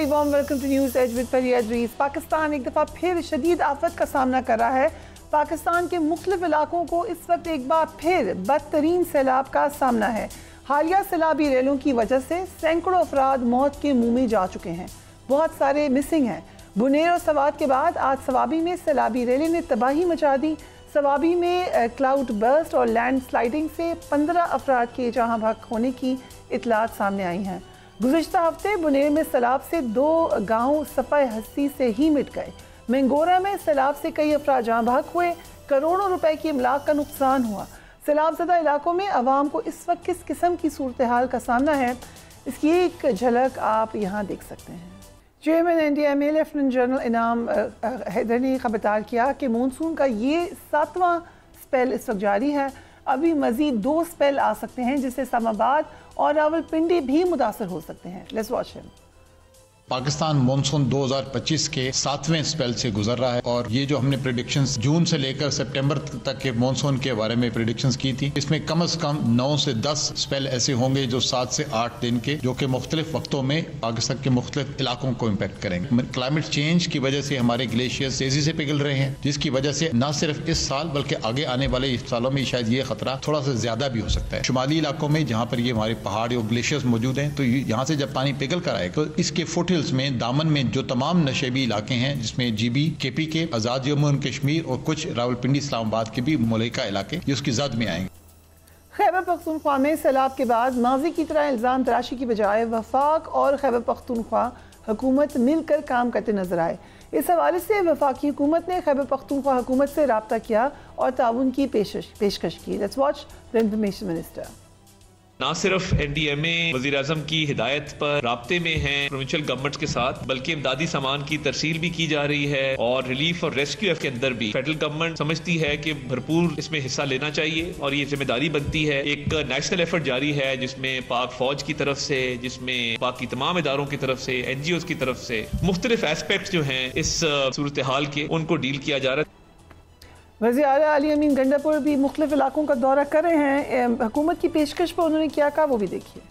Very warm welcome to news edge with Fareeha Idrees. Pakistan एक दफ़ा फिर शदीद आफत का सामना कर रहा है। पाकिस्तान के मुख्तलिफ इलाकों को इस वक्त एक बार फिर बदतरीन सैलाब का सामना है। हालिया सैलाबी रेलों की वजह से सैकड़ों अफराद मौत के मुंह में जा चुके हैं, बहुत सारे मिसिंग हैं। बुनेर और सवात के बाद आज सवाबी में सैलाबी रेलें ने तबाही मचा दी। सवाबी में क्लाउड बर्स्ट और लैंड स्लाइडिंग से 15 अफराद के जहाँ भक होने की इतलात सामने आई हैं। गुज़िश्ता हफ्ते बुनेर में सैलाब से 2 गाँव सफ़ाए हस्ती से ही मिट गए। मंगोरा में सैलाब से कई अफराद जहाँ भाग हुए, करोड़ों रुपए की इमलाक का नुकसान हुआ। सैलाब ज़दा इलाकों में आवाम को इस वक्त किस किस्म की सूरत हाल का सामना है, इसकी एक झलक आप यहाँ देख सकते हैं। चेयरमैन NDMA लेफ्टिनेंट जनरल इनाम हैदर ने खबरदार किया कि मानसून का ये 7वां स्पेल इस वक्त जारी है। अभी मज़ीद 2 स्पेल आ सकते हैं जिससे इस्लामाबाद और रावलपिंडी भी मुतासर हो सकते हैं। Let's watch him. Pakistan monsoon 2025 के 7वें स्पेल से गुजर रहा है और ये जो हमने प्रेडिक्शंस जून से लेकर सितंबर तक के मानसून के बारे में प्रेडिक्शंस की थी, इसमें कम से कम 9 से 10 स्पेल ऐसे होंगे जो 7 से 8 दिन के, जो कि मुख्तलिफ वक्तों में पाकिस्तान के मुख्तलिफ इलाकों को इम्पैक्ट करेंगे। क्लाइमेट चेंज की वजह से हमारे ग्लेशियर्स तेजी से पिघल रहे हैं, जिसकी वजह से न सिर्फ इस साल बल्कि आगे आने वाले सालों में शायद ये खतरा थोड़ा सा ज्यादा भी हो सकता है। शुमाली इलाकों में जहाँ पर ये हमारे पहाड़ और ग्लेशियर्स मौजूद हैं, तो यहाँ से जब पानी पिघल कर आए तो इसके फुटहिल्स में, दामन में जो तमाम नशेबी इलाके हैं, जिसमें GB, KP के, आज़ाद जम्मू और कश्मीर और कुछ रावलपिंडी इस्लामाबाद के भी मुल्का इलाके ये उसकी जद में आएंगे। खैबर पख्तूनख्वा में सैलाब के बाद माजी की तरह इल्ज़ाम तराशी की बजाय वफाक और खैबर पख्तूनख्वा हुकूमत मिलकर काम करते नजर आए। इस हवाले से वफाकी हुकूमत ने खैबर पख्तूनख्वा हुकूमत से रब्ता किया और ताउन की पेशकश की। Let's watch the information minister. ना सिर्फ NDMA वज़ीर आज़म की हिदायत पर राब्ते में है प्रोविंशियल गवर्नमेंट्स के साथ, बल्कि इमदादी सामान की तरसील भी की जा रही है और रिलीफ और रेस्क्यू के अंदर भी फेडरल गवर्नमेंट समझती है कि भरपूर इसमें हिस्सा लेना चाहिए और ये जिम्मेदारी बनती है। एक नेशनल एफर्ट जारी है जिसमें पाक फौज की तरफ से, जिसमें पाक की तमाम इदारों की तरफ से, NGOs की तरफ से मुख्तलिफ एस्पेक्ट्स जो हैं इस सूरत हाल के, उनको डील किया जा रहा है। वज़ीर आला अली अमीन गंडापुर भी मुख्तलिफ इलाकों का दौरा कर रहे हैं। हुकूमत की पेशकश पर उन्होंने क्या कहा वो भी देखिए।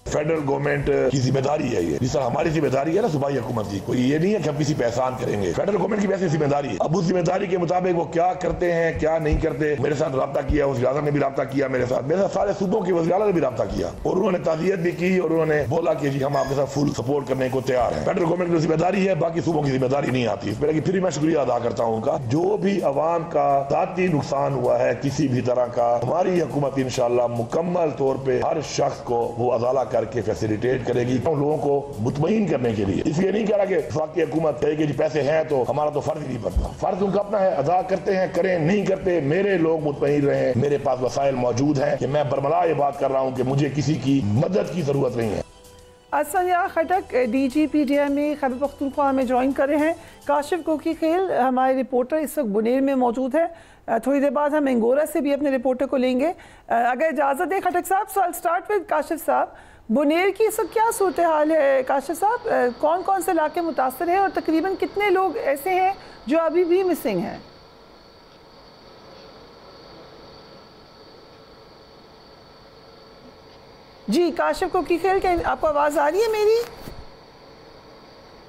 फेडरल गवर्नमेंट की जिम्मेदारी है ये, जिस तरह हमारी जिम्मेदारी है ना सूबाई हुकूमत की, कोई ये नहीं है कि हम किसी पे एहसान करेंगे। फेडरल गवर्नमेंट की वैसे जिम्मेदारी है, अब उस जिम्मेदारी के मुताबिक वो क्या करते हैं क्या नहीं करते। मेरे साथ रब्ता किया, वज़ीर आज़म ने भी रब्ता किया मेरे साथ सारे सूबों के वज़ीर आला ने भी रब्ता किया और उन्होंने ताज़ियत भी की और उन्होंने बोला कि जी हम आपके साथ फुल सपोर्ट करने को तैयार हैं। फेडरल गवर्नमेंट की जिम्मेदारी है, बाकी सूबों की जिम्मेदारी नहीं आती। इस पर फिर मैं शुक्रिया अदा करता हूँ उनका। जो भी अवाम का ज़ाती नुकसान हुआ है किसी भी तरह का, हमारी हुकूमत इंशाअल्लाह मुकम्मल तौर पर हर शख्स को वो अदाला करके फैसिलिटेट करेगी उन लोगों को मुतमईन करने के लिए। इसलिए नहीं कह रहा कि वफाकी हुकूमत कहेगी जी पैसे हैं तो हमारा तो फर्ज नहीं बनता। फर्ज उनका अपना है, अदा करते हैं, करें, नहीं करते मेरे लोग मुतमईन रहे, मेरे पास वसाइल मौजूद हैं कि मैं बरमला ये बात कर रहा हूँ कि मुझे किसी की मदद की जरूरत नहीं है। असनिया खटक DGPDMA खैबर पख्तूनख्वा में ज्वाइन कर रहे हैं। काशिफ कोकी खेल हमारे रिपोर्टर इस वक्त बुनेर में मौजूद है। थोड़ी देर बाद हम मंगोरा से भी अपने रिपोर्टर को लेंगे, अगर इजाज़त दें खटक साहब। सो आई स्टार्ट विद काशिफ साहब। बुनेर की इस वक्त क्या सूरत हाल है काशिफ साहब? कौन कौन से इलाके मुतासर हैं और तकरीबन कितने लोग ऐसे हैं जो अभी भी मिसिंग हैं? जी काशिफ को की खेल, क्या आपको आवाज़ आ रही है मेरी?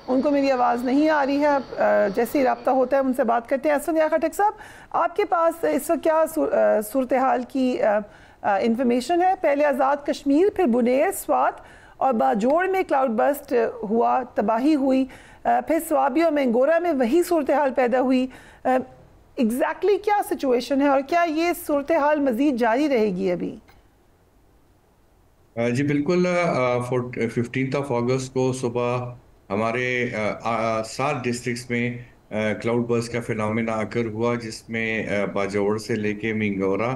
उनको मेरी आवाज़ नहीं आ रही है। जैसे ही रब्ता होता है उनसे बात करते हैं। असनिया खटक साहब, आपके पास इस वक्त क्या सूरत हाल की इंफॉर्मेशन है? पहले आज़ाद कश्मीर, फिर बुनेर, स्वात और बाजोड़ में क्लाउड बर्स्ट हुआ, तबाही हुई, फिर स्वाबी और मंगोरा में वही सूरत हाल पैदा हुई। एग्जैक्टली क्या सिचुएशन है और क्या ये सूरत हाल मज़ीद जारी रहेगी अभी? जी बिल्कुल। 15 अगस्त को सुबह हमारे 7 डिस्ट्रिक्ट्स में क्लाउड बर्स्ट का फिनोमेना अकर हुआ, जिसमें बाजोड़ से लेके मिंगोरा,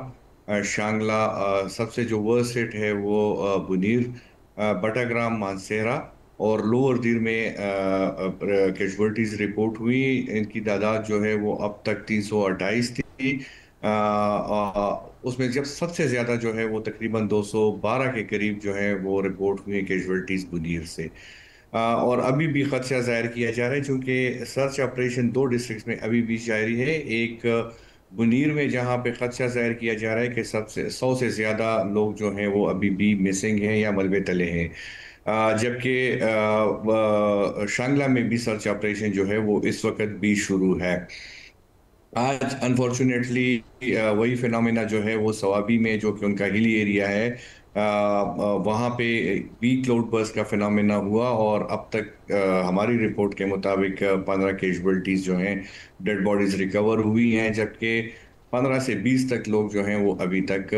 शांगला, सबसे जो वर्स्ट हिट है वो बुनीर, बटाग्राम, मानसेरा और लोअर दीर में कैजुअल्टीज रिपोर्ट हुई। इनकी तादाद जो है वो अब तक 328 थी। उसमें जब सबसे ज़्यादा जो है वो तकरीबन 212 के करीब जो है वो रिपोर्ट हुई कैजुअल्टीज़ बुनीर से। और अभी भी खदशा ज़ाहिर किया जा रहा है क्योंकि सर्च ऑपरेशन 2 डिस्ट्रिक्ट में अभी भी जारी है। एक बुनीर में जहाँ पे खदशा ज़ाहिर किया जा रहा है कि सबसे 100 से ज़्यादा लोग जो हैं वो अभी भी मिसिंग हैं या मलबे तले हैं। جبکہ شانگلہ میں بھی سرچ آپریشن جو ہے وہ اس وقت بھی شروع ہے. آج انفارچونیٹلی وہی فینومینا جو ہے وہ سوابی میں جو کہ ان کا ہلی ایریا ہے وہاں پہ بھی کلاؤڈ برسٹ کا فینومینا ہوا، اور اب تک ہماری رپورٹ کے مطابق 15 کیجویلٹیز جو ہیں ڈیڈ باڈیز ریکور ہوئی ہیں، جبکہ 15 سے 20 تک لوگ جو ہیں وہ ابھی تک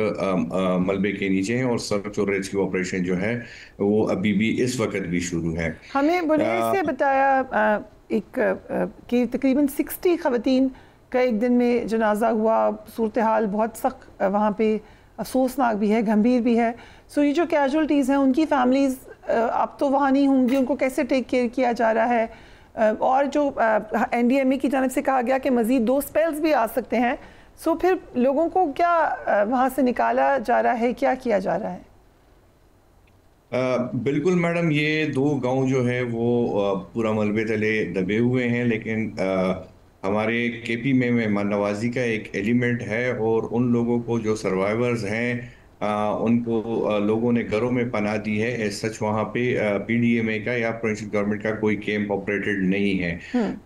ملبے کے نیچے ہیں، اور سرچ اور ریسکیو آپریشن جو ہے وہ ابھی بھی اس وقت بھی شروع ہے. ہمیں بنیر سے بتایا ایک کہ تقریباً 60 خواتین کا ایک دن میں جنازہ ہوا. صورتحال بہت سخت وہاں پہ افسوسناک بھی ہے، گھمبیر بھی ہے. سو یہ جو کیجولٹیز ہیں ان کی فیملیز اب تو وہاں نہیں ہوں گی، ان کو کیسے ٹیک کیئر کیا جا رہا ہے؟ اور جو NDMA کی جانب سے کہا گیا کہ مزید 2 اسپیلز بھی آ سکتے ہیں، سو پھر لوگوں کو کیا وہاں سے نکالا جا رہا ہے، کیا کیا جا رہا ہے؟ بالکل میڈم، یہ 2 گاؤں جو ہے وہ پورا ملبے تلے دبے ہوئے ہیں، لیکن ہمارے KP میں مہمان نوازی کا ایک ایلیمنٹ ہے، اور ان لوگوں کو جو سروائیورز ہیں ان کو لوگوں نے گھروں میں پناہ دی ہے. ایز سچ وہاں پہ PDMA کا یا پروونشل گورنمنٹ کا کوئی کیمپ آپریٹڈ نہیں ہے.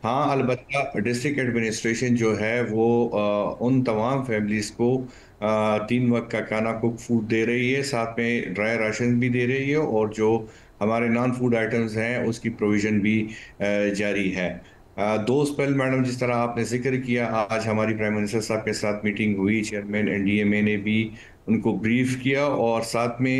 ہاں البتہ ڈسٹرکٹ ایڈمنسٹریشن جو ہے وہ ان تمام فیملیز کو 3 وقت کا کھانا کوک فوڈ دے رہی ہے، ساتھ میں ڈرائی راشن بھی دے رہی ہے، اور جو ہمارے نان فوڈ آئٹمز ہیں اس کی پروویژن بھی جاری ہے. 2 اسپیل میڈم جس طرح آپ نے ذکر کیا، آج ہماری پرائم منسٹر صاحب کے ساتھ میٹنگ ہوئی، چیئرمین NDMA نے بھی ان کو بریف کیا، اور ساتھ میں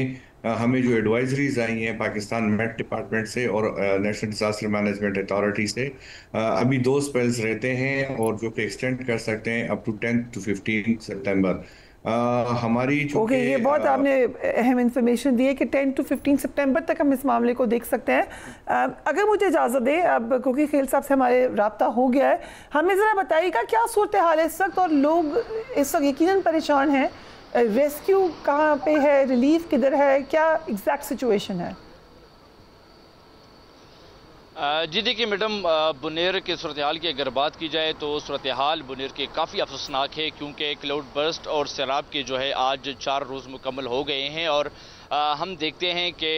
ہمیں جو ایڈوائزریز آئی ہیں پاکستان میٹ ڈپارٹمنٹ سے اور نیشنل ڈیزاسٹر مینجمنٹ اتھارٹی سے، ابھی 2 اسپیلز رہتے ہیں، اور جو کہ ایکسٹینڈ کر سکتے ہیں اپ ٹو 10 to 15 سپٹمبر. ہماری یہ بہت آپ نے اہم انفارمیشن دی ہے کہ 10 to 15 سپٹمبر تک ہم اس معاملے کو دیکھ سکتے ہیں. اگر مجھے اجازت دیں، اب کوکی خیل صاحب سے ہمارے رابطہ ہو گیا ہے، ہمیں ذرا بتائیے گا کیا صورتحال ہے اس وقت، اور لوگ اس وقت یقیناً پریشان ہیں، ریسکیو کہاں پہ ہے، ریلیف کدھر ہے، کیا ایگزیکٹ سچویشن ہے؟ جی دیکھیے میڈم، بنیر کے صورتحال کی اگر بات کی جائے تو صورتحال بنیر کے کافی افسوسناک ہے، کیونکہ کلاؤڈ برسٹ اور سیلاب کے جو ہے آج 4 روز مکمل ہو گئے ہیں، اور ہم دیکھتے ہیں کہ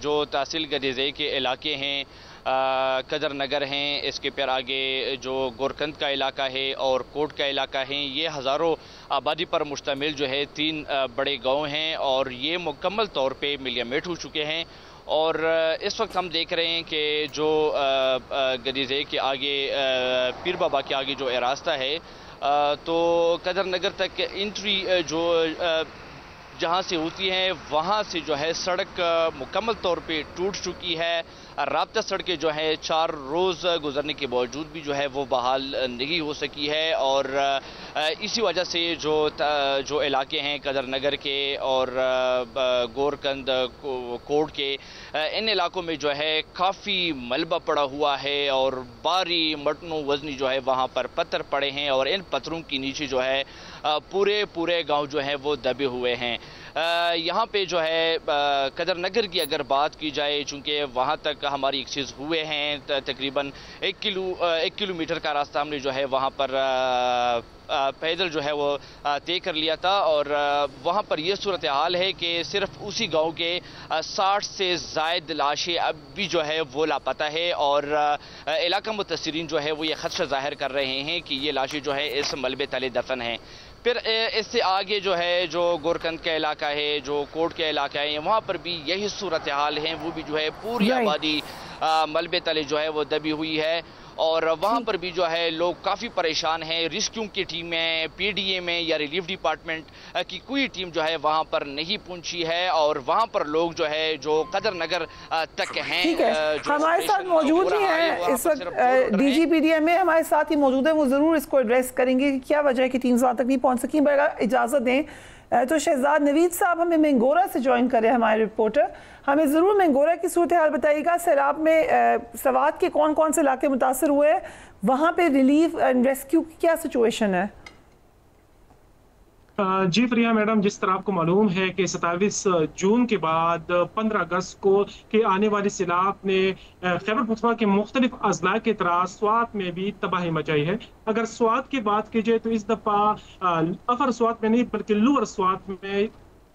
جو تحصیل گدیزئی کے علاقے ہیں، قدر نگر ہیں، اس کے پھر آگے جو گورکند کا علاقہ ہے اور کوٹ کا علاقہ ہے، یہ ہزاروں آبادی پر مشتمل جو ہے 3 بڑے گاؤں ہیں، اور یہ مکمل طور پہ ملیامیٹ ہو چکے ہیں. اور اس وقت ہم دیکھ رہے ہیں کہ جو گدیزئی کے آگے پیر بابا کے آگے جو راستہ ہے تو قدر نگر تک انٹری جو جہاں سے ہوتی ہیں وہاں سے جو ہے سڑک مکمل طور پہ ٹوٹ چکی ہے. رابطہ سڑکیں جو ہے 4 روز گزرنے کے باوجود بھی جو ہے وہ بحال نہیں ہو سکی ہے، اور اسی وجہ سے جو علاقے ہیں قدر نگر کے اور گورکند کوٹ کے، ان علاقوں میں جو ہے کافی ملبہ پڑا ہوا ہے، اور باری مٹنوں وزنی جو ہے وہاں پر پتھر پڑے ہیں، اور ان پتھروں کے نیچے جو ہے پورے گاؤں جو ہیں وہ دبے ہوئے ہیں. یہاں پہ جو ہے قدر نگر کی اگر بات کی جائے، چونکہ وہاں تک ہماری ایکسیز ہوئے ہیں، تقریباً 1 کلومیٹر کا راستہ ہم نے جو ہے وہاں پر پیدل جو ہے وہ طے کر لیا تھا، اور وہاں پر یہ صورتحال ہے کہ صرف اسی گاؤں کے 60 سے زائد لاشیں اب بھی جو ہے وہ لاپتہ ہے، اور علاقہ متاثرین جو ہے وہ یہ خدشہ ظاہر کر رہے ہیں کہ یہ لاشیں جو ہے اس ملبے تلے دفن ہیں. پھر اس سے آگے جو ہے جو گورکند کا علاقہ ہے، جو کوٹ کا علاقہ ہے، وہاں پر بھی یہی صورتحال ہے، وہ بھی جو ہے پوری آبادی ملبے تلے جو ہے وہ دبی ہوئی ہے، اور وہاں پر بھی جو ہے لوگ کافی پریشان ہیں. ریسکیو کی ٹیمیں PDMA یا ریلیف ڈپارٹمنٹ کی کوئی ٹیم جو ہے وہاں پر نہیں پہنچی ہے، اور وہاں پر لوگ جو ہے جو قدر نگر تک ہیں. ہمارے ساتھ موجود ہی ہیں اس وقت DG PDMA ہمارے ساتھ ہی موجود ہیں، وہ ضرور اس کو ایڈریس کریں گے کہ کیا وجہ ہے کہ ٹیمز وہاں تک نہیں پہنچ سکیں. بغیر اجازت دیں تو شہزاد نوید صاحب ہمیں مینگورہ سے جوائن کرے، ہمارے رپورٹر، ہمیں ضرور مینگورہ کی صورتحال بتائیے گا. سیلاب میں سوات کے کون کون سے علاقے متاثر ہوئے ہیں، وہاں پہ ریلیف اینڈ ریسکیو کی کیا سچویشن ہے؟ جی فریہ میڈم، جس طرح آپ کو معلوم ہے کہ 27 جون کے بعد 15 اگست کو کہ آنے والی سیلاب نے خیبر پختونخوا کے مختلف اضلاع کی طرح سوات میں بھی تباہی مچائی ہے. اگر سوات کی بات کی جائے تو اس دفعہ اپر سوات میں نہیں بلکہ لوور سوات میں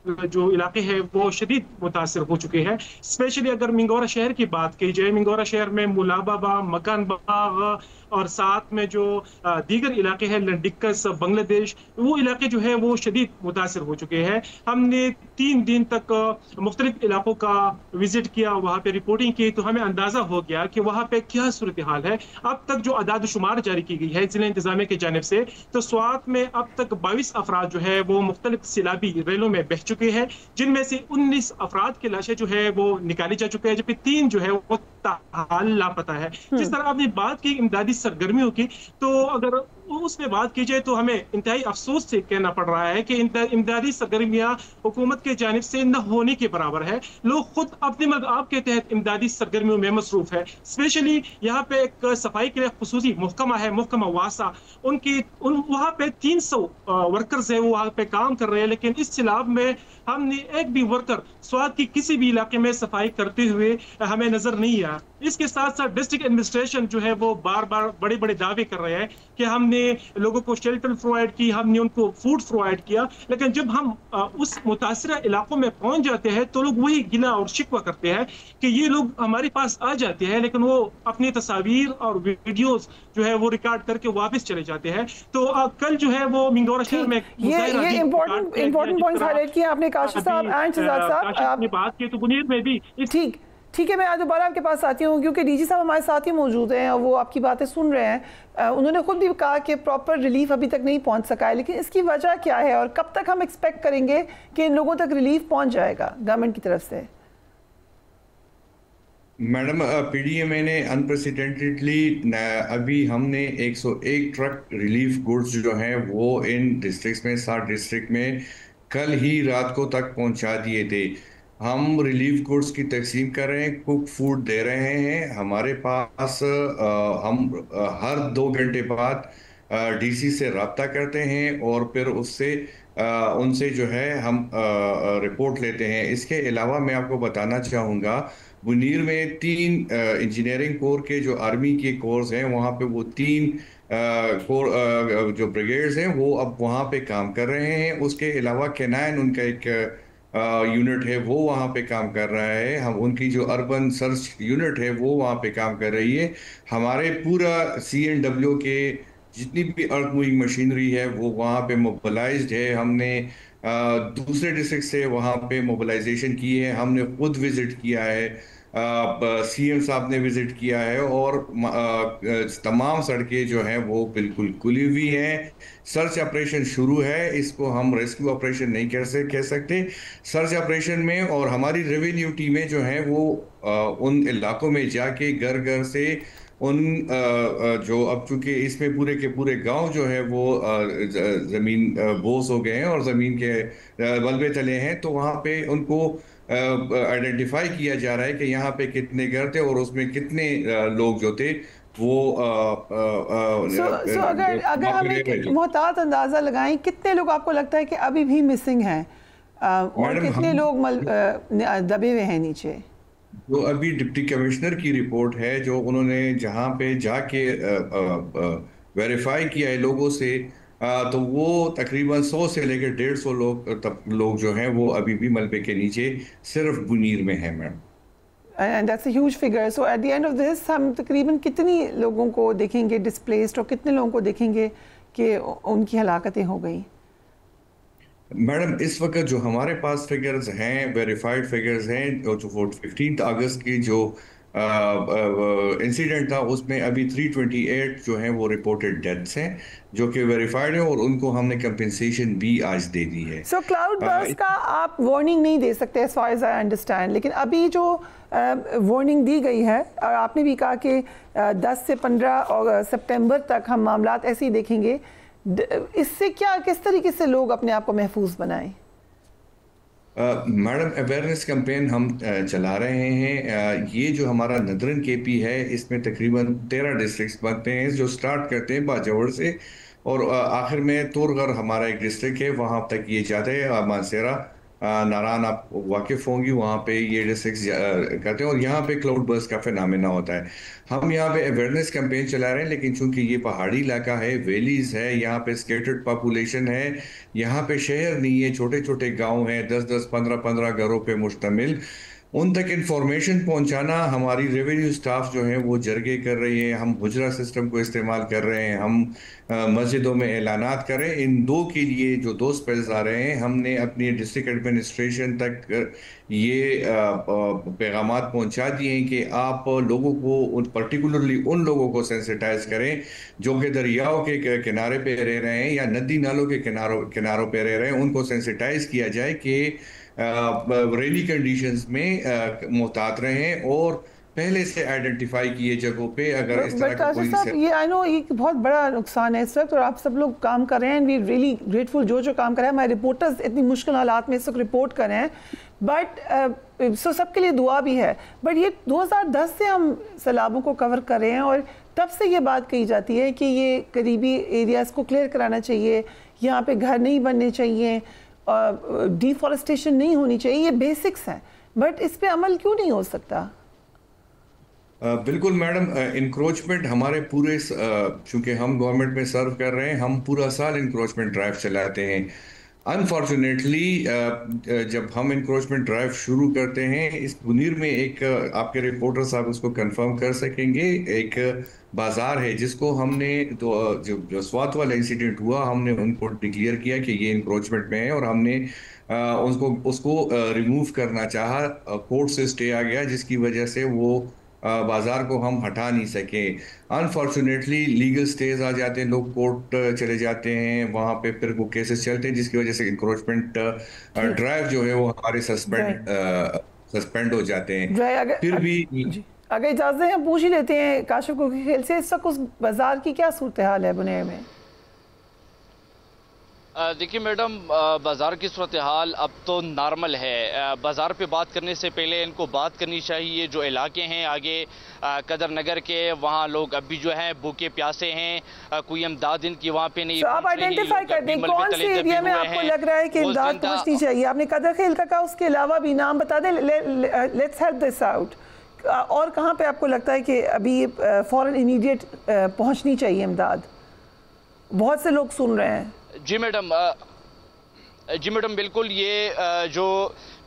जो इलाके हैं वो शदीद मुतासर हो चुके हैं। स्पेशली अगर मिंगोरा शहर की बात की जाए, मिंगोरा शहर में मुलाबाबा, मकान बाग और साथ में जो दीगर इलाके हैं लंडिक्कस, बांग्लादेश, वो इलाके जो है वो शदीद मुतासर हो चुके हैं। हमने 3 दिन तक मुख्तलिफ इलाकों का विजिट किया, वहाँ पे रिपोर्टिंग की, तो हमें अंदाजा हो गया कि वहाँ पे क्या सूरत हाल है। अब तक जो अदाद शुमार जारी की गई है जिला इंतजामिया की जानिब से, तो स्वात में अब तक 22 अफराद जो है वो मुख्तलिफ सैलाबी रेलों में बह चुके हैं, जिनमें से 19 अफराद की लाशें जो है वो निकाली जा चुकी है, जबकि 3 जो है वो ताहाल लापता है। जिस तरह आपने बात की इमदादी सरगर्मियों की, तो अगर उसमें बात की जाए तो हमें इंतहाई अफसोस से कहना पड़ रहा है कि इमदादी सरगर्मियां हुकूमत के जानिब से न होने के बराबर है। लोग खुद अपने मदआब के तहत इमदादी सरगर्मियों में मसरूफ है। स्पेशली यहाँ पे एक सफाई के लिए खुसूसी महकमा है, महकमा वासा, वहाँ पे 300 वर्कर्स है, वो वहाँ पे काम कर रहे हैं, लेकिन इस सैलाब में हमने एक भी वर्कर स्वात की किसी भी इलाके में सफाई करते हुए हमें नजर नहीं आया। इसके साथ साथ डिस्ट्रिक्ट एडमिनिस्ट्रेशन जो है वो बार बार बड़े बड़े दावे कर रहे हैं कि हमने लोगों को शेल्टर प्रोवाइड की, हमने उनको फूड प्रोवाइड किया, लेकिन जब हम उस मुतासरा इलाकों में पहुंच जाते हैं तो लोग वही गिला और शिकवा करते हैं कि ये लोग हमारे पास आ जाते हैं, लेकिन वो अपनी तस्वीर और वीडियोस जो है वो रिकॉर्ड करके वापस चले जाते हैं। तो कल जो है वो मिंगोरा शहर में ये इम्पोर्टेंट पॉइंट्स हाईलाइट किए आपने काशिफ साहब एंड शहजाद साहब। आपने बात की तो बुनीर में भी ठीक है, मैं आज दोबारा आपके पास आती हूँ क्योंकि डीजी साहब हमारे साथ ही मौजूद हैं और वो आपकी बातें सुन रहे हैं। उन्होंने खुद भी कहा कि प्रॉपर रिलीफ अभी तक नहीं पहुँच सका है, लेकिन इसकी वजह क्या है और कब तक हम एक्सपेक्ट करेंगे कि इन लोगों तक रिलीफ पहुँच जाएगा गवर्नमेंट की तरफ से? मैडम, पीडीएमए ने अनप्रेसिडेंटेडली अभी हमने 101 ट्रक रिलीफ गुड्स जो हैं वो इन डिस्ट्रिक्ट्स में 7 डिस्ट्रिक्ट में कल ही रात को तक पहुंचा दिए थे। हम रिलीफ गुड्स की तकसीम कर रहे हैं, कुक फूड दे रहे हैं। हमारे पास हम हर 2 घंटे बाद डीसी से रब्ता करते हैं और फिर उससे उनसे जो है हम रिपोर्ट लेते हैं। इसके अलावा मैं आपको बताना चाहूँगा, बुनीर में 3 इंजीनियरिंग कोर के जो आर्मी के कोर्स हैं, वहाँ पे वो 3 कोर जो ब्रिगेड्स हैं वो अब वहाँ पे काम कर रहे हैं। उसके अलावा केनाइन उनका एक यूनिट है वो वहाँ पे काम कर रहा है। हम उनकी जो अर्बन सर्च यूनिट है वो वहाँ पे काम कर रही है। हमारे पूरा CNW के जितनी भी अर्थ मूविंग मशीनरी है वो वहाँ पे मोबिलाइज्ड है। हमने दूसरे डिस्ट्रिक्ट से वहाँ पे मोबिलाइजेशन की है, हमने खुद विजिट किया है, CM साहब ने विजिट किया है और तमाम सड़कें जो हैं वो बिल्कुल खुली हुई हैं। सर्च ऑपरेशन शुरू है, इसको हम रेस्क्यू ऑपरेशन नहीं कह सकते। सर्च ऑपरेशन में और हमारी रेवेन्यू टीमें जो हैं वो उन इलाकों में जाके घर घर से उन जो अब चूंकि इसमें पूरे के पूरे गांव जो है वो ज़मीन बोस हो गए हैं और ज़मीन के मलबे तले हैं, तो वहाँ पे उनको आइडेंटिफाई किया जा रहा है कि यहाँ पे कितने घर थे और उसमें कितने लोग जो थे वो अगर हम एक मोहतात अंदाज़ा लगाएं, कितने लोग आपको लगता है कि अभी भी मिसिंग हैं और कितने लोग दबे हुए हैं नीचे? जो अभी डिप्टी कमिश्नर की रिपोर्ट है, जो उन्होंने जहाँ पे जाके वेरीफाई किया है लोगों से, तो वो तकरीबन 100 से लेकर 150 लोग जो हैं वो अभी भी मलबे के नीचे सिर्फ बुनीर में हैं ma'am. And that's a huge figure. So at the end of this, हम तकरीबन कितनी लोगों को देखेंगे डिस्प्लेस्ड और कितने लोगों को देखेंगे कि उनकी हलाकतें हो गई? मैडम, इस वक्त जो हमारे पास फिगर्स हैं, वेरीफाइड फिगर्स हैं, जो 15 अगस्त की जो इंसिडेंट था उसमें अभी 328 जो हैं वो रिपोर्टेड डेथ्स हैं जो कि वेरीफाइड है और उनको हमने कंपेंसेशन भी आज दे दी है। सो क्लाउड बर्स्ट का आप वार्निंग नहीं दे सकते as far as I understand, लेकिन अभी जो वार्निंग दी गई है और आपने भी कहा कि 10 से 15 सितंबर तक हम मामलात ऐसे ही देखेंगे, इससे क्या किस तरीके से लोग अपने आप को महफूज बनाएं? मैडम, अवेयरनेस कैंपेन हम चला रहे हैं। ये जो हमारा नदरन KP है इसमें तकरीबन 13 डिस्ट्रिक्ट्स बनते हैं जो स्टार्ट करते हैं बाजौर से और आखिर में तोरगर हमारा एक डिस्ट्रिक्ट है, वहाँ तक ये जाते हैं मानसेरा नारान आप वाकिफ होंगी, वहाँ पे ये डिस्ट्रिक्ट करते हैं और यहाँ पे क्लाउड बर्स्ट का फिनोमेना होता है। हम यहाँ पे अवेयरनेस कैंपेन चला रहे हैं, लेकिन चूंकि ये पहाड़ी इलाका है, वैलीज है, यहाँ पे स्केटर्ड पॉपुलेशन है, यहाँ पे शहर नहीं है, छोटे छोटे गांव हैं, 10-10, 15-15 घरों पे मुश्तमिल। उन तक इंफॉर्मेशन पहुंचाना, हमारी रेवेन्यू स्टाफ जो है वो जरगे कर रही है, हम हुजरा सिस्टम को इस्तेमाल कर रहे हैं, हम मस्जिदों में ऐलानात कर रहे हैं। इन दो के लिए जो 2 स्पेल्स आ रहे हैं, हमने अपनी डिस्ट्रिक्ट एडमिनिस्ट्रेशन तक ये पैगामात पहुंचा दिए हैं कि आप लोगों को, पर्टिकुलरली उन लोगों को सेंसिटाइज करें जो कि दरियाओं के किनारे पे रह रहे हैं या नदी नालों के किनारों पे रह रहे हैं। उनको सेंसिटाइज किया जाए कि रेनी कंडीशंस में मुहतात रहें और पहले से आइडेंटिफाई किए जगहों पे अगर इस तरह का कोई ये आई नो ये बहुत बड़ा नुकसान है इस वक्त, और आप सब लोग काम कर रहे हैं, वी रियली ग्रेटफुल जो काम कर रहे हैं। हमारे रिपोर्टर्स इतनी मुश्किल हालात में इस वक्त रिपोर्ट कर रहे हैं, बट सबके लिए दुआ भी है। बट ये 2010 से हम सैलाबों को कवर कर रहे हैं और तब से ये बात कही जाती है कि ये करीबी एरियाज को क्लियर कराना चाहिए, यहाँ पे घर नहीं बनने चाहिए, डिफॉरेस्टेशन नहीं होनी चाहिए, ये बेसिक्स हैं, बट इस पे अमल क्यों नहीं हो सकता? बिल्कुल मैडम, इंक्रोचमेंट हमारे पूरे, चूंकि हम गवर्नमेंट में सर्व कर रहे हैं, हम पूरा साल इंक्रोचमेंट ड्राइव चलाते हैं। अनफॉर्चुनेटली जब हम इंक्रोचमेंट ड्राइव शुरू करते हैं, इस मुनीर में एक, आपके रिपोर्टर साहब उसको कंफर्म कर सकेंगे, एक बाजार है जिसको हमने जो स्वात वाला इंसिडेंट हुआ, हमने उनको डिक्लेयर किया कि ये इंक्रोचमेंट में है और हमने उसको रिमूव करना चाहा। कोर्ट से स्टे आ गया जिसकी वजह से वो बाजार को हम हटा नहीं सके। अनफॉर्चुनेटली लीगल स्टेज आ जाते हैं, लोग कोर्ट चले जाते हैं, वहाँ पे फिर वो केसेस चलते हैं जिसकी वजह से इंक्रोचमेंट ड्राइव जो है वो हमारे सस्पेंड हो जाते हैं। फिर भी अगर इजाज़त है हम पूछ ही लेते हैं काशिफ कोकीखेल से, इस वक्त उस बाजार की क्या सूरत हाल है बुनेर में? देखिए मैडम, बाज़ार की सूरत हाल अब तो नॉर्मल है। बाज़ार पे बात करने से पहले इनको बात करनी चाहिए जो इलाके हैं आगे कदर नगर के, वहाँ लोग अभी जो हैं भूखे प्यासे हैं, कोई इमदाद इनकी वहाँ पे नहीं। तो आप आइडेंटिफाई कर दें कौन से एरिया में आपको लग रहा है कि इमदाद पहुँचनी चाहिए। आपने कदर खेल का कहा, उसके अलावा भी नाम बता दें, लेट्स हेल्प दिस आउट। और कहाँ पे आपको लगता है कि अभी फौरन इमीडिएट पहुँचनी चाहिए इमदाद? बहुत से लोग सुन रहे हैं। जी मैडम बिल्कुल, ये जो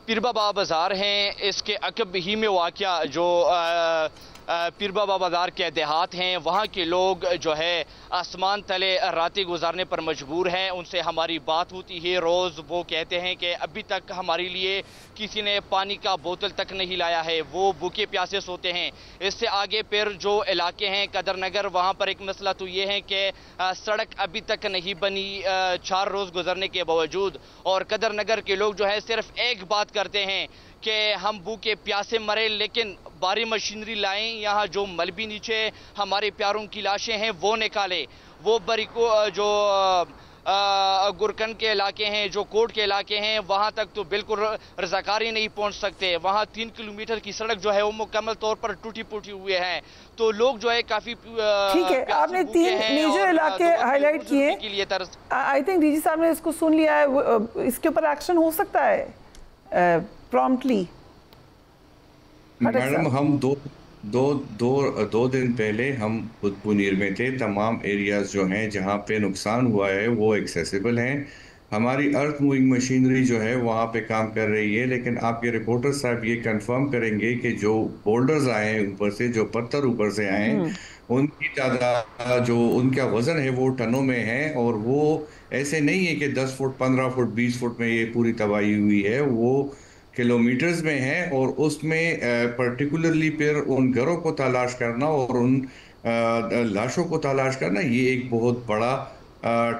पीर बाबा बाज़ार हैं इसके अकब ही में वाक़या जो पीर बाबा बाज़ार के देहात हैं, वहाँ के लोग जो है आसमान तले रातें गुजारने पर मजबूर हैं। उनसे हमारी बात होती है रोज़, वो कहते हैं कि अभी तक हमारे लिए किसी ने पानी का बोतल तक नहीं लाया है, वो भूखे प्यासे सोते हैं। इससे आगे फिर जो इलाके हैं कदर नगर, वहाँ पर एक मसला तो ये है कि सड़क अभी तक नहीं बनी 4 रोज़ गुजरने के बावजूद, और कदर नगर के लोग जो है सिर्फ एक बात करते हैं कि हम भूखे प्यासे मरे लेकिन भारी मशीनरी लाएं, यहाँ जो मलबी नीचे हमारे प्यारों की लाशें हैं वो निकालें। वो बरीको जो गुरकन के इलाके हैं, जो कोट के इलाके हैं, वहाँ तक तो बिल्कुल रजाकारी नहीं पहुँच सकते। वहाँ 3 किलोमीटर की सड़क जो है वो मुकम्मल तौर पर टूटी फूटी हुए हैं, तो लोग जो है काफ़ी ठीक है। आपने 3 मेजर इलाके हाईलाइट किए, आई थिंक डीजी साहब ने इसको सुन लिया है, इसके ऊपर एक्शन हो सकता है प्रॉम्प्टली? मैडम हम दो दिन पहले हम पुनीर में थे। तमाम एरियाज जो हैं जहाँ पे नुकसान हुआ है वो एक्सेसिबल हैं। हमारी अर्थ मूविंग मशीनरी जो है वहाँ पे काम कर रही है, लेकिन आपके रिपोर्टर साहब ये कंफर्म करेंगे कि जो बोल्डर्स आए हैं ऊपर से, जो पत्थर ऊपर से आए हैं, उनकी तादाद, जो उनका वजन है वो टनों में है, और वो ऐसे नहीं है कि 10 फुट 15 फुट 20 फुट में ये पूरी तबाही हुई है, वो किलोमीटर्स में है। और उसमें पर्टिकुलरली फिर उन घरों को तलाश करना और उन लाशों को तलाश करना, ये एक बहुत बड़ा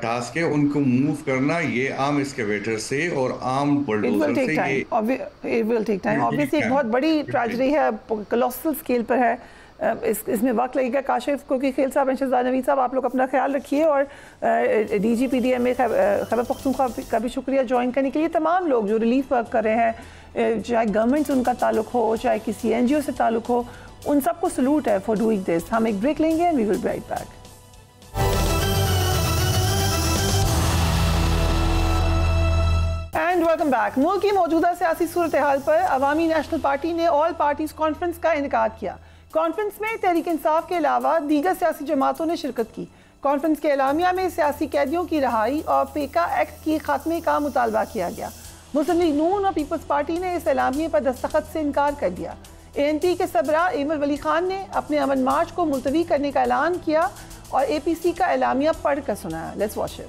टास्क है। उनको मूव करना ये आम एक्सकेवेटर से और आम बुलडोजर से it will take time. Obviously एक बहुत बड़ी ट्रेजेडी है, कोलोसल स्केल पर है, इसमें वक्त लगेगा। काशिफ कोकीखेल साहब, शहजाद नवीद साहब, आप लोग अपना ख्याल रखिए, और DGPDMA खैबर पख्तूनख्वा का भी शुक्रिया ज्वाइन करने के लिए। तमाम लोग जो रिलीफ वर्क कर रहे हैं, चाहे गवर्नमेंट से उनका ताल्लुक हो, चाहे किसी NGO से ताल्लुक हो, उन सबको सलूट है फॉर डूइंग दिस। हम एक ब्रेक लेंगे and we will be right back. And welcome welcome back. मुल्क की मौजूदा सियासी सूरत हाल पर अवामी नेशनल पार्टी ने ऑल पार्टीज कॉन्फ्रेंस का इनेकाद किया। कॉन्फ्रेंस में तहरीक इंसाफ के अलावा दीगर सियासी जमातों ने शिरकत की। कॉन्फ्रेंस के एलामिया में सियासी कैदियों की रहाई और पेका एक्ट की खात्मे का मुतालबा किया गया। मुस्लिम लीग नून और पीपल्स पार्टी ने इस एलामिये पर दस्तखत से इनकार कर दिया। ANP के सबरा एमल वली खान ने अपने अमन मार्च को मुलतवी करने का ऐलान किया और APC का एलामिया पढ़ कर सुनाया। Let's watch it.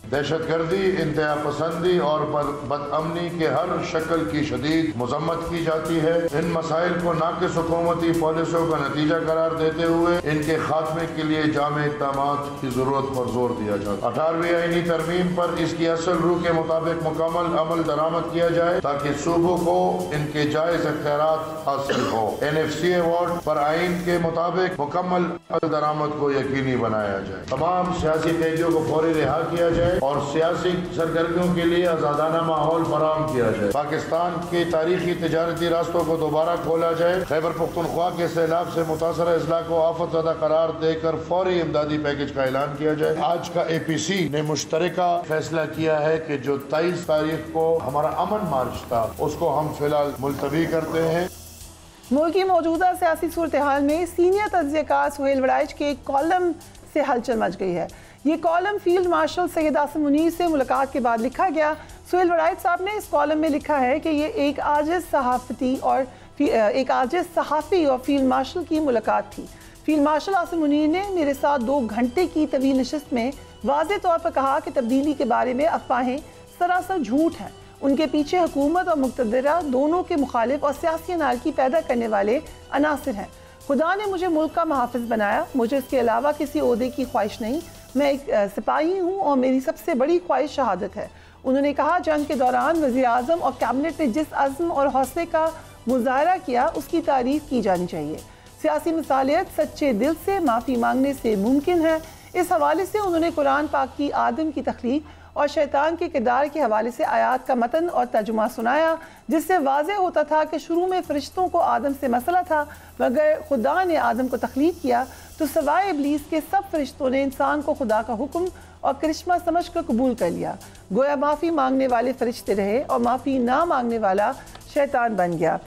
दहशतगर्दी, इंतहा पसंदी और बदअमनी के हर शक्ल की शदीद मजम्मत की जाती है। इन मसाइल को नाक़िस हुकूमती पॉलिसियों का नतीजा करार देते हुए इनके खात्मे के लिए जामे इक़दामात की जरूरत पर जोर दिया जाता है। 18वीं आईनी तरमीम पर इसकी असल रूह के मुताबिक मुकम्मल अमल दरामद किया जाए ताकि सूबों को इनके जायज इख्तियारात हासिल हो। NFC अवार्ड पर आइन के मुताबिक मुकम्मल अमल दरामद को यकीनी बनाया जाए। तमाम सियासी कैदियों को फौरी रिहा किया जाए और सियासी सरगर्मियों के लिए आजादाना माहौल फराहम किया जाए। पाकिस्तान के तारीखी तिजारती रास्तों को दोबारा खोला जाए। खैबर पख्तूनख्वा के सैलाब से मुतासरा अजला को आफत ज़दा करार देकर फौरी इमदादी पैकेज का ऐलान किया जाए। आज का APC ने मुश्तरका फैसला किया है कि जो 23 तारीख को हमारा अमन मार्च था उसको हम फिलहाल मुलतवी करते हैं। मुल्क की मौजूदा सियासी सूरत हाल में सीनियर तज्ज़ियाकार सुहेल वड़ाइच के एक कॉलम से हलचल मच गई है। ये column field marshal Syed Asim Munir से मुलाकात के बाद लिखा गया। सुहेल वड़ाइच साहब ने इस कॉलम में लिखा है कि ये एक आजिज़ सहाफ़ी और फील्ड मार्शल की मुलाकात थी। फील्ड मार्शल आसिम मुनीर ने मेरे साथ 2 घंटे की तवील नशिस्त में वाज़ेह तौर पर कहा कि तब्दीली के बारे में अफवाहें सरासर झूठ हैं। उनके पीछे हुकूमत और मुक़्तदरा दोनों के मुखालिफ और सियासी अनारकी पैदा करने वाले अनासिर हैं। खुदा ने मुझे मुल्क का मुहाफ़िज़ बनाया, मुझे इसके अलावा किसी ओहदे की ख्वाहिश नहीं। मैं एक सिपाही हूँ और मेरी सबसे बड़ी ख्वाहिश शहादत है। उन्होंने कहा, जंग के दौरान वज़ीर आज़म और कैबिनेट ने जिस अज़्म और हौसले का मुज़ाहरा किया उसकी तारीफ़ की जानी चाहिए। सियासी मसालियत सच्चे दिल से माफ़ी मांगने से मुमकिन है। इस हवाले से उन्होंने कुरान पाक की आदम की तख्लीक और शैतान के किरदार के हवाले से आयात का मतन और तर्जुमा सुनाया, जिससे वाज़ेह होता था कि शुरू में फ़रिश्तों को आदम से मसला था, मगर खुदा ने आदम को तख्लीक किया तो सवाए इब्लीस के सब फरिश्तों ने इंसान को खुदा का हुक्म और करिश्मा समझ कर कबूल कर लिया। गोया माफ़ी मांगने वाले फरिश्ते रहे और माफ़ी ना मांगने वाला शैतान बन गया।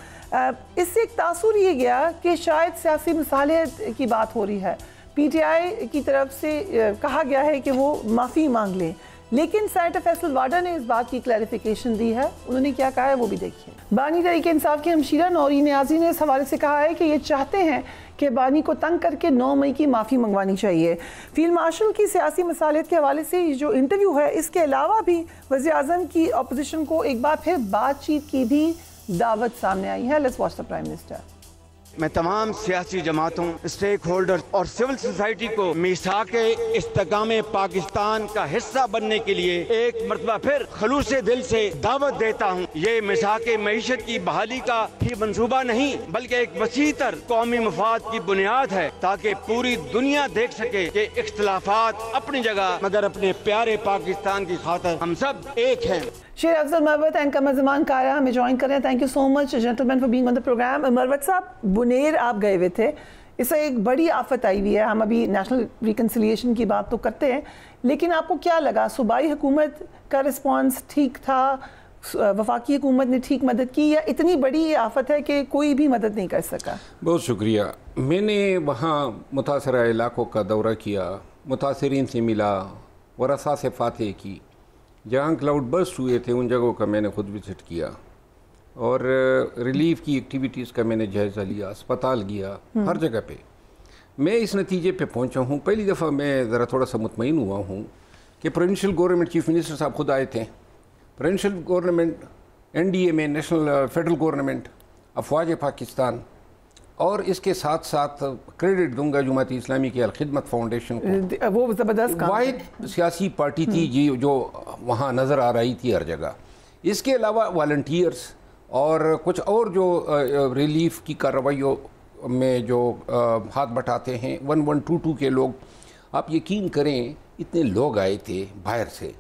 इससे एक तासुर ये गया कि शायद सियासी मसालियत की बात हो रही है। PTI की तरफ से कहा गया है कि वो माफ़ी मांग लें, लेकिन सेनेटर फैसल वाडा ने इस बात की क्लैरिफिकेशन दी है। उन्होंने क्या कहा है वो भी देखिए। बानी तहरीक इंसाफ की हमशीरा नौरीन नियाज़ी ने इस हवाले से कहा है कि ये चाहते हैं कि बानी को तंग करके 9 मई की माफ़ी मंगवानी चाहिए। फील्ड मार्शल की सियासी मसालियत के हवाले से जो इंटरव्यू है, इसके अलावा भी वज़ीर आज़म की अपोजिशन को एक बार फिर बातचीत की भी दावत सामने आई है। Let's watch the prime minister. मैं तमाम सियासी जमातों, स्टेक होल्डर और सिविल सोसाइटी को मीसाके इस्तेकाम पाकिस्तान का हिस्सा बनने के लिए एक मरतबा फिर खलूस दिल से दावत देता हूँ। ये मिसाके मईशत की बहाली का ही मंसूबा नहीं बल्कि एक वसीतर कौमी मफाद की बुनियाद है, ताकि पूरी दुनिया देख सके कि इख्तिलाफात अपनी जगह मगर अपने प्यारे पाकिस्तान की खातिर हम सब एक हैं। शेर अफजल मरवत एंड कमर ज़मान कारा हमें ज्वाइन कर रहे हैं। Thank you so much gentleman for being on the programme. Marwat साहब, बुनेर आप गए हुए थे, इससे एक बड़ी आफत आई हुई है। हम अभी नेशनल रिकन्सिलिएशन की बात तो करते हैं, लेकिन आपको क्या लगा, सूबाई हुकूमत का रिस्पॉन्स ठीक था, वफाकी हुकूमत ने ठीक मदद की, या इतनी बड़ी ये आफत है कि कोई भी मदद नहीं कर सका? बहुत शुक्रिया। मैंने वहाँ मुतासरा इलाकों का दौरा किया, मुतासरीन से मिला, वरसा से फातह की। जहाँ क्लाउड बर्स्ट हुए थे उन जगहों का मैंने खुद विजिट किया और रिलीफ की एक्टिविटीज़ का मैंने जायज़ा लिया, अस्पताल गया, हर जगह पे। मैं इस नतीजे पे पहुंचा हूँ, पहली दफ़ा मैं ज़रा थोड़ा सा मुतमईन हुआ हूँ कि प्रोविंशियल गवर्नमेंट चीफ मिनिस्टर साहब खुद आए थे। प्रोविंशियल गवर्नमेंट, NDA में नेशनल फेडरल गवर्नमेंट, अफवाज पाकिस्तान, और इसके साथ साथ क्रेडिट दूंगा जुमात इस्लामी की अलखिदमत फाउंडेशन को। वो ज़बरदस्त वाहिद सियासी पार्टी थी जी जो वहाँ नज़र आ रही थी हर जगह। इसके अलावा वॉलंटियर्स और कुछ और जो रिलीफ की कार्रवाइयों में जो हाथ बटाते हैं, 1122 के लोग, आप यकीन करें इतने लोग आए थे बाहर से,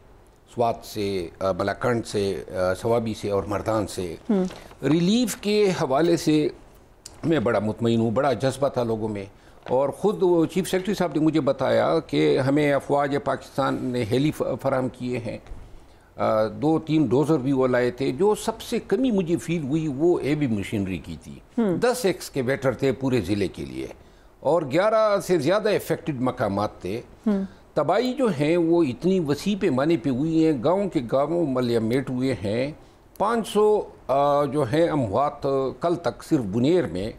स्वात से, बलाकंड से, सवाबी से और मर्दान से। रिलीफ के हवाले से मैं बड़ा मुतमईन हूँ, बड़ा जज्बा था लोगों में। और ख़ुद चीफ सेक्रेटरी साहब ने मुझे बताया कि हमें अफवाज पाकिस्तान ने हेली फराहम किए हैं, 2-3 डोजर भी वो लाए थे। जो सबसे कमी मुझे फील हुई वो एबी मशीनरी की थी। 10 एक्सकेवेटर थे पूरे ज़िले के लिए और 11 से ज़्यादा इफेक्टेड मकामात थे। तबाही जो हैं वो इतनी वसी पैमाने पे हुई हैं, गाँव के गाँवों मलयामेट हुए हैं। 500 जो हैं अमवात कल तक सिर्फ बुनेर में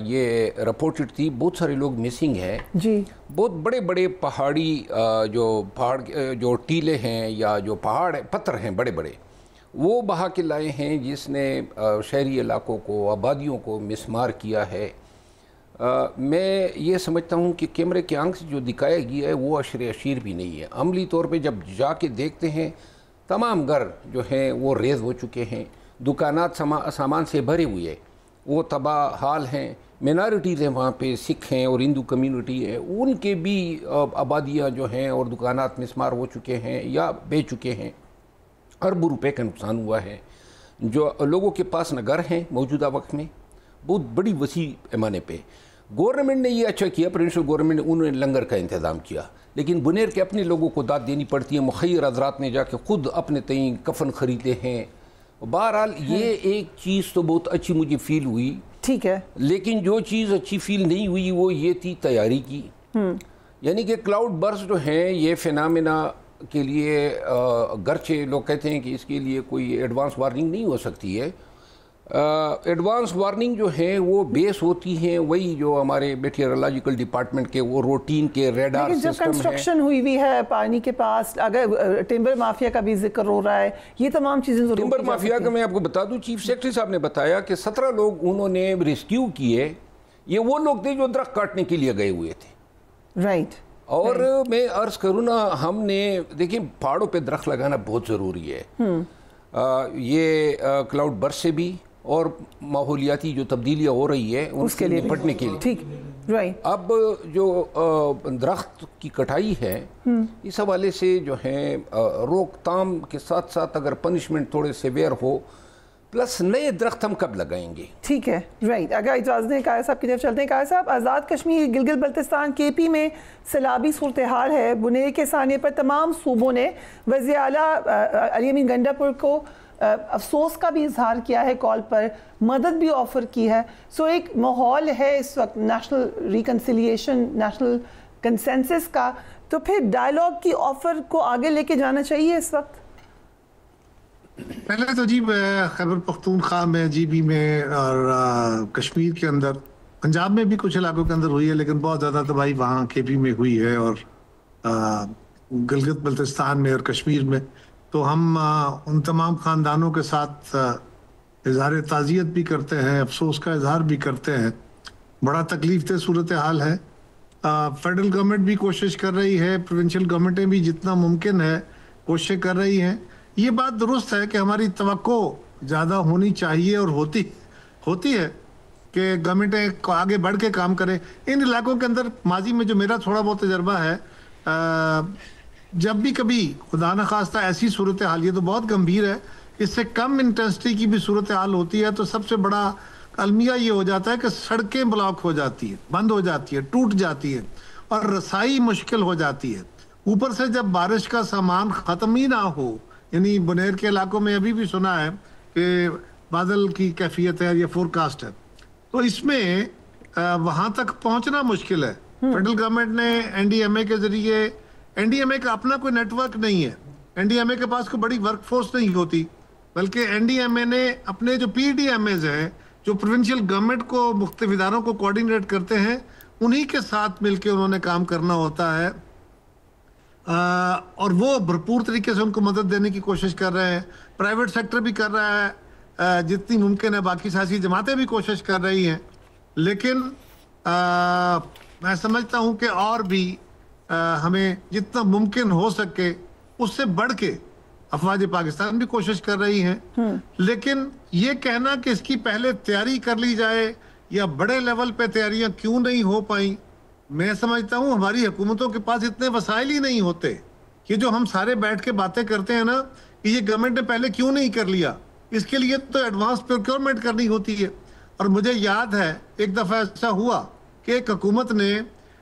ये रिपोर्टेड थी। बहुत सारे लोग मिसिंग हैं जी। बहुत बड़े बड़े पहाड़ी जो टीले हैं या जो पहाड़ पत्थर हैं बड़े बड़े, वो बहा के लाए हैं, जिसने शहरी इलाकों को, आबादियों को मिसमार किया है। मैं ये समझता हूँ कि कैमरे के आंख से जो दिखाया गया है वो अशर अशीर भी नहीं है। अमली तौर पे जब जाके देखते हैं तमाम घर जो हैं वो रेज़ हो चुके हैं, दुकानात सामान से भरे हुए, वो तबाह हाल हैं। मिनॉरिटीज़ हैं वहाँ पे, सिख हैं और हिंदू कम्युनिटी है, उनके भी आबादियाँ जो हैं और दुकानात मिसमार हो चुके हैं या बेच चुके हैं। अरबों रुपए का नुकसान हुआ है। जो लोगों के पास न घर हैं मौजूदा वक्त में, बहुत बड़ी वसी पैमाने पे। गवर्नमेंट ने ये अच्छा किया, प्रोविंशियल गवर्नमेंट ने, उन्होंने लंगर का इंतज़ाम किया, लेकिन बुनेर के अपने लोगों को दाद देनी पड़ती है। मुखैर हज़रात ने जाके ख़ुद अपने तईं कफन ख़रीदे हैं। बहरहाल ये एक चीज़ तो बहुत अच्छी मुझे फ़ील हुई, ठीक है, लेकिन जो चीज़ अच्छी फ़ील नहीं हुई वो ये थी तैयारी की। यानी कि क्लाउड बर्स्ट जो हैं ये फिनामिना के लिए गरचे लोग कहते हैं कि इसके लिए कोई एडवांस वार्निंग नहीं हो सकती है। एडवांस वार्निंग जो है वो बेस होती हैं वही जो हमारे मेटीरियोलॉजिकल डिपार्टमेंट के वो रूटीन के रेडार सिस्टम है। जब कंस्ट्रक्शन हुई भी है पानी के पास, अगर टिम्बर माफिया का भी जिक्र हो रहा है, ये तमाम चीज़ें टिम्बर माफिया का मैं आपको बता दूं, चीफ सेक्रेटरी साहब ने बताया कि 17 लोग उन्होंने रेस्क्यू किए। ये वो लोग थे जो दरख्त काटने के लिए गए हुए थे। राइट। और मैं अर्ज करूँ ना, हमने देखिए पहाड़ों पे दरख्त लगाना बहुत ज़रूरी है। ये क्लाउड बर्स्ट से भी और माहौलियाती जो तब्दीलियाँ हो रही है उसके लिए निपटने के लिए, ठीक, राइट। अब जो दरख्त की कटाई है इस हवाले से जो है रोकथाम के साथ साथ अगर पनिशमेंट थोड़े सेवियर हो, प्लस नए दरख्त हम कब लगाएंगे, ठीक है, राइट। अगर इजाज़त दें काया साहब की तरफ चलते हैं। काया साहब, आज़ाद कश्मीर गिलगित बल्तिस्तान केपी में सैलाबी सूरत हाल है। बुनेर के साने पर तमाम सूबों ने वज़ीर आला अली अमीन गंडापुर को अफसोस का भी इजहार किया है, कॉल पर मदद भी ऑफ़र की है। सो एक माहौल है इस वक्त नेशनल रिकन्सिलिएशन, नेशनल कंसेंसस का, तो फिर डायलॉग की ऑफ़र को आगे लेके जाना चाहिए इस वक्त। पहले तो जी खैबर पख्तूनख्वा में, जीबी में और कश्मीर के अंदर, पंजाब में भी कुछ इलाकों के अंदर हुई है, लेकिन बहुत ज़्यादा तबाही वहाँ केपी में हुई है और गिलगित बल्तिस्तान में और कश्मीर में। तो हम उन तमाम ख़ानदानों के साथ इज़हार ताज़ियत भी करते हैं, अफसोस का इजहार भी करते हैं। बड़ा तकलीफ दह सूरत हाल है। फेडरल गवर्नमेंट भी कोशिश कर रही है, प्रोविंशियल गवर्नमेंटें भी जितना मुमकिन है कोशिश कर रही हैं। ये बात दुरुस्त है कि हमारी तवक्को ज़्यादा होनी चाहिए और होती है कि गवर्नमेंटें आगे बढ़ के काम करें। इन इलाकों के अंदर माजी में जो मेरा थोड़ा बहुत तजर्बा है, जब भी कभी खुदा न खास्ता ऐसी सूरत हाल, ये तो बहुत गंभीर है, इससे कम इंटेंसिटी की भी सूरत हाल होती है, तो सबसे बड़ा अलमिया ये हो जाता है कि सड़कें ब्लॉक हो जाती है, बंद हो जाती है, टूट जाती है और रसाई मुश्किल हो जाती है। ऊपर से जब बारिश का सामान ख़त्म ही ना हो, यानी बुनेर के इलाकों में अभी भी सुना है कि बादल की कैफियत है, ये फोरकास्ट है, तो इसमें वहाँ तक पहुँचना मुश्किल है। फेडरल गवर्नमेंट ने एनडीएमए के ज़रिए, एनडीएमए का अपना कोई नेटवर्क नहीं है, एनडीएमए के पास कोई बड़ी वर्कफोर्स नहीं होती, बल्कि एनडीएमए ने अपने जो पीडीएमएज हैं, जो प्रोविंशियल गवर्नमेंट को, मुख्तलिफ इदारों को कोऑर्डिनेट करते हैं, उन्हीं के साथ मिलकर उन्होंने काम करना होता है। और वो भरपूर तरीके से उनको मदद देने की कोशिश कर रहे हैं। प्राइवेट सेक्टर भी कर रहा है जितनी मुमकिन है, बाकी सियासी जमातें भी कोशिश कर रही हैं, लेकिन मैं समझता हूँ कि और भी हमें जितना मुमकिन हो सके उससे बढ़ के अफवाज पाकिस्तान भी कोशिश कर रही हैं। लेकिन ये कहना कि इसकी पहले तैयारी कर ली जाए या बड़े लेवल पे तैयारियां क्यों नहीं हो पाई, मैं समझता हूँ हमारी हुकूमतों के पास इतने वसाइल ही नहीं होते। ये जो हम सारे बैठ के बातें करते हैं ना कि ये गवर्नमेंट ने पहले क्यों नहीं कर लिया, इसके लिए तो एडवांस प्रोक्योरमेंट करनी होती है। और मुझे याद है एक दफ़ा ऐसा हुआ कि एक हुकूमत ने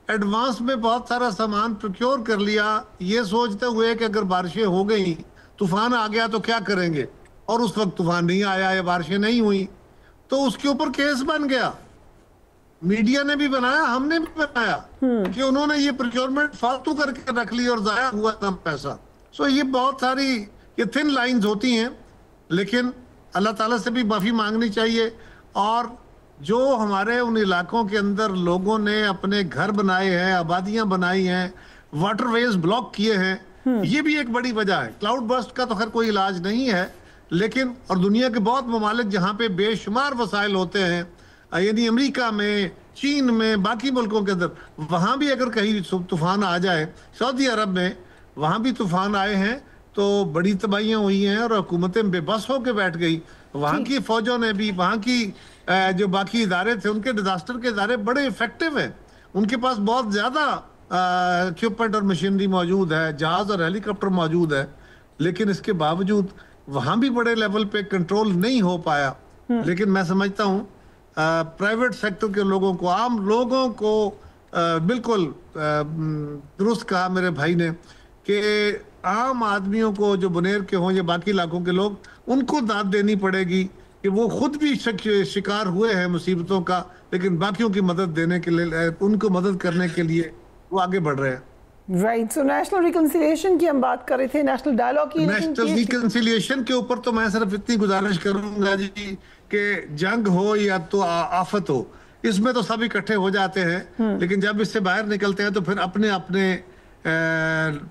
एडवांस में बहुत सारा सामान प्रोक्योर कर लिया, ये सोचते हुए कि अगर बारिशें हो गई طوفان آ گیا تو کیا کریں گے, اور اس وقت طوفان نہیں آیا یا بارشیں نہیں ہوئی تو اس کے اوپر کیس بن گیا. میڈیا نے بھی بنایا, ہم نے بھی بنایا کہ انہوں نے یہ پروکیورمنٹ فالتو کر کے رکھ لی اور ضائع ہوا تھا پیسہ. سو یہ بہت ساری یہ تھن لائنز ہوتی ہیں, لیکن اللہ تعالیٰ سے بھی معافی مانگنی چاہیے. اور جو ہمارے ان علاقوں کے اندر لوگوں نے اپنے گھر بنائے ہیں, آبادیاں بنائی ہیں, واٹر ویز بلاک کیے ہیں, یہ بھی ایک بڑی وجہ ہے. کلاؤڈ برسٹ کا تو خیر کوئی علاج نہیں ہے, لیکن اور دنیا کے بہت ممالک جہاں پہ بے شمار وسائل ہوتے ہیں, یعنی امریکہ میں, چین میں, باقی ملکوں کے اندر, وہاں بھی اگر کہیں طوفان آ جائے, سعودی عرب میں وہاں بھی طوفان آئے ہیں تو بڑی تباہیاں ہوئی ہیں اور حکومتیں بے بس ہو کے بیٹھ گئی. وہاں کی فوجوں نے بھی, وہاں کی جو باقی ادارے تھے ان کے ڈیزاسٹر کے ادارے بڑے ایفیکٹو ہیں, ان کے پاس بہت زیادہ اکوپمنٹ اور مشینری موجود ہے, جہاز اور ہیلی کاپٹر موجود ہے, لیکن اس کے باوجود وہاں بھی بڑے لیول پہ کنٹرول نہیں ہو پایا. لیکن میں سمجھتا ہوں پرائیویٹ سیکٹر کے لوگوں کو, عام لوگوں کو بالکل درست کہا میرے بھائی نے کہ عام آدمیوں کو جو بنیر کے ہوں یا باقی علاقوں کے لوگ, ان کو داد دینی پڑے گی کہ وہ خود بھی شکار ہوئے ہیں مصیبتوں کا, لیکن باقیوں کی مدد دینے کے لیے, ان کو مدد کرنے کے لیے وہ آگے بڑھ رہے ہیں. رائٹ. سو نیشنل ریکنسیلیشن کی ہم بات کر رہے تھے, نیشنل ڈائیلاگ کی. نیشنل ریکنسیلیشن کے اوپر تو میں صرف اتنی گزارش کروں گا جی کہ جنگ ہو یا تو آفت ہو, اس میں تو سب اکٹھے ہو جاتے ہیں, لیکن جب اس سے باہر نکلتے ہیں تو پھر اپنے اپنے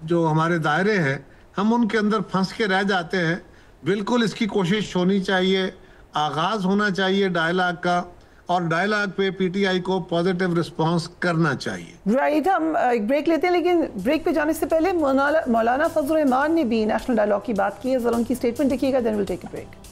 جو ہمارے دائرے ہیں ہم ان کے اندر پھنس کے رہ جاتے ہیں. بالکل اس کی کوشش ہونی چاہیے, آغاز ہونا چاہیے ڈائیلاگ کا, اور ڈائیلاگ پہ پی ٹی آئی کو پازیٹیو رسپانس کرنا چاہیے. رائٹ. ہم ایک بریک لیتے ہیں, لیکن بریک پہ جانے سے پہلے مولانا فضل الرحمان نے بھی نیشنل ڈائیلاگ کی بات کی ہے. ذرا ان کی اسٹیٹمنٹ دیکھیے گا, دین ول ٹیک اے بریک.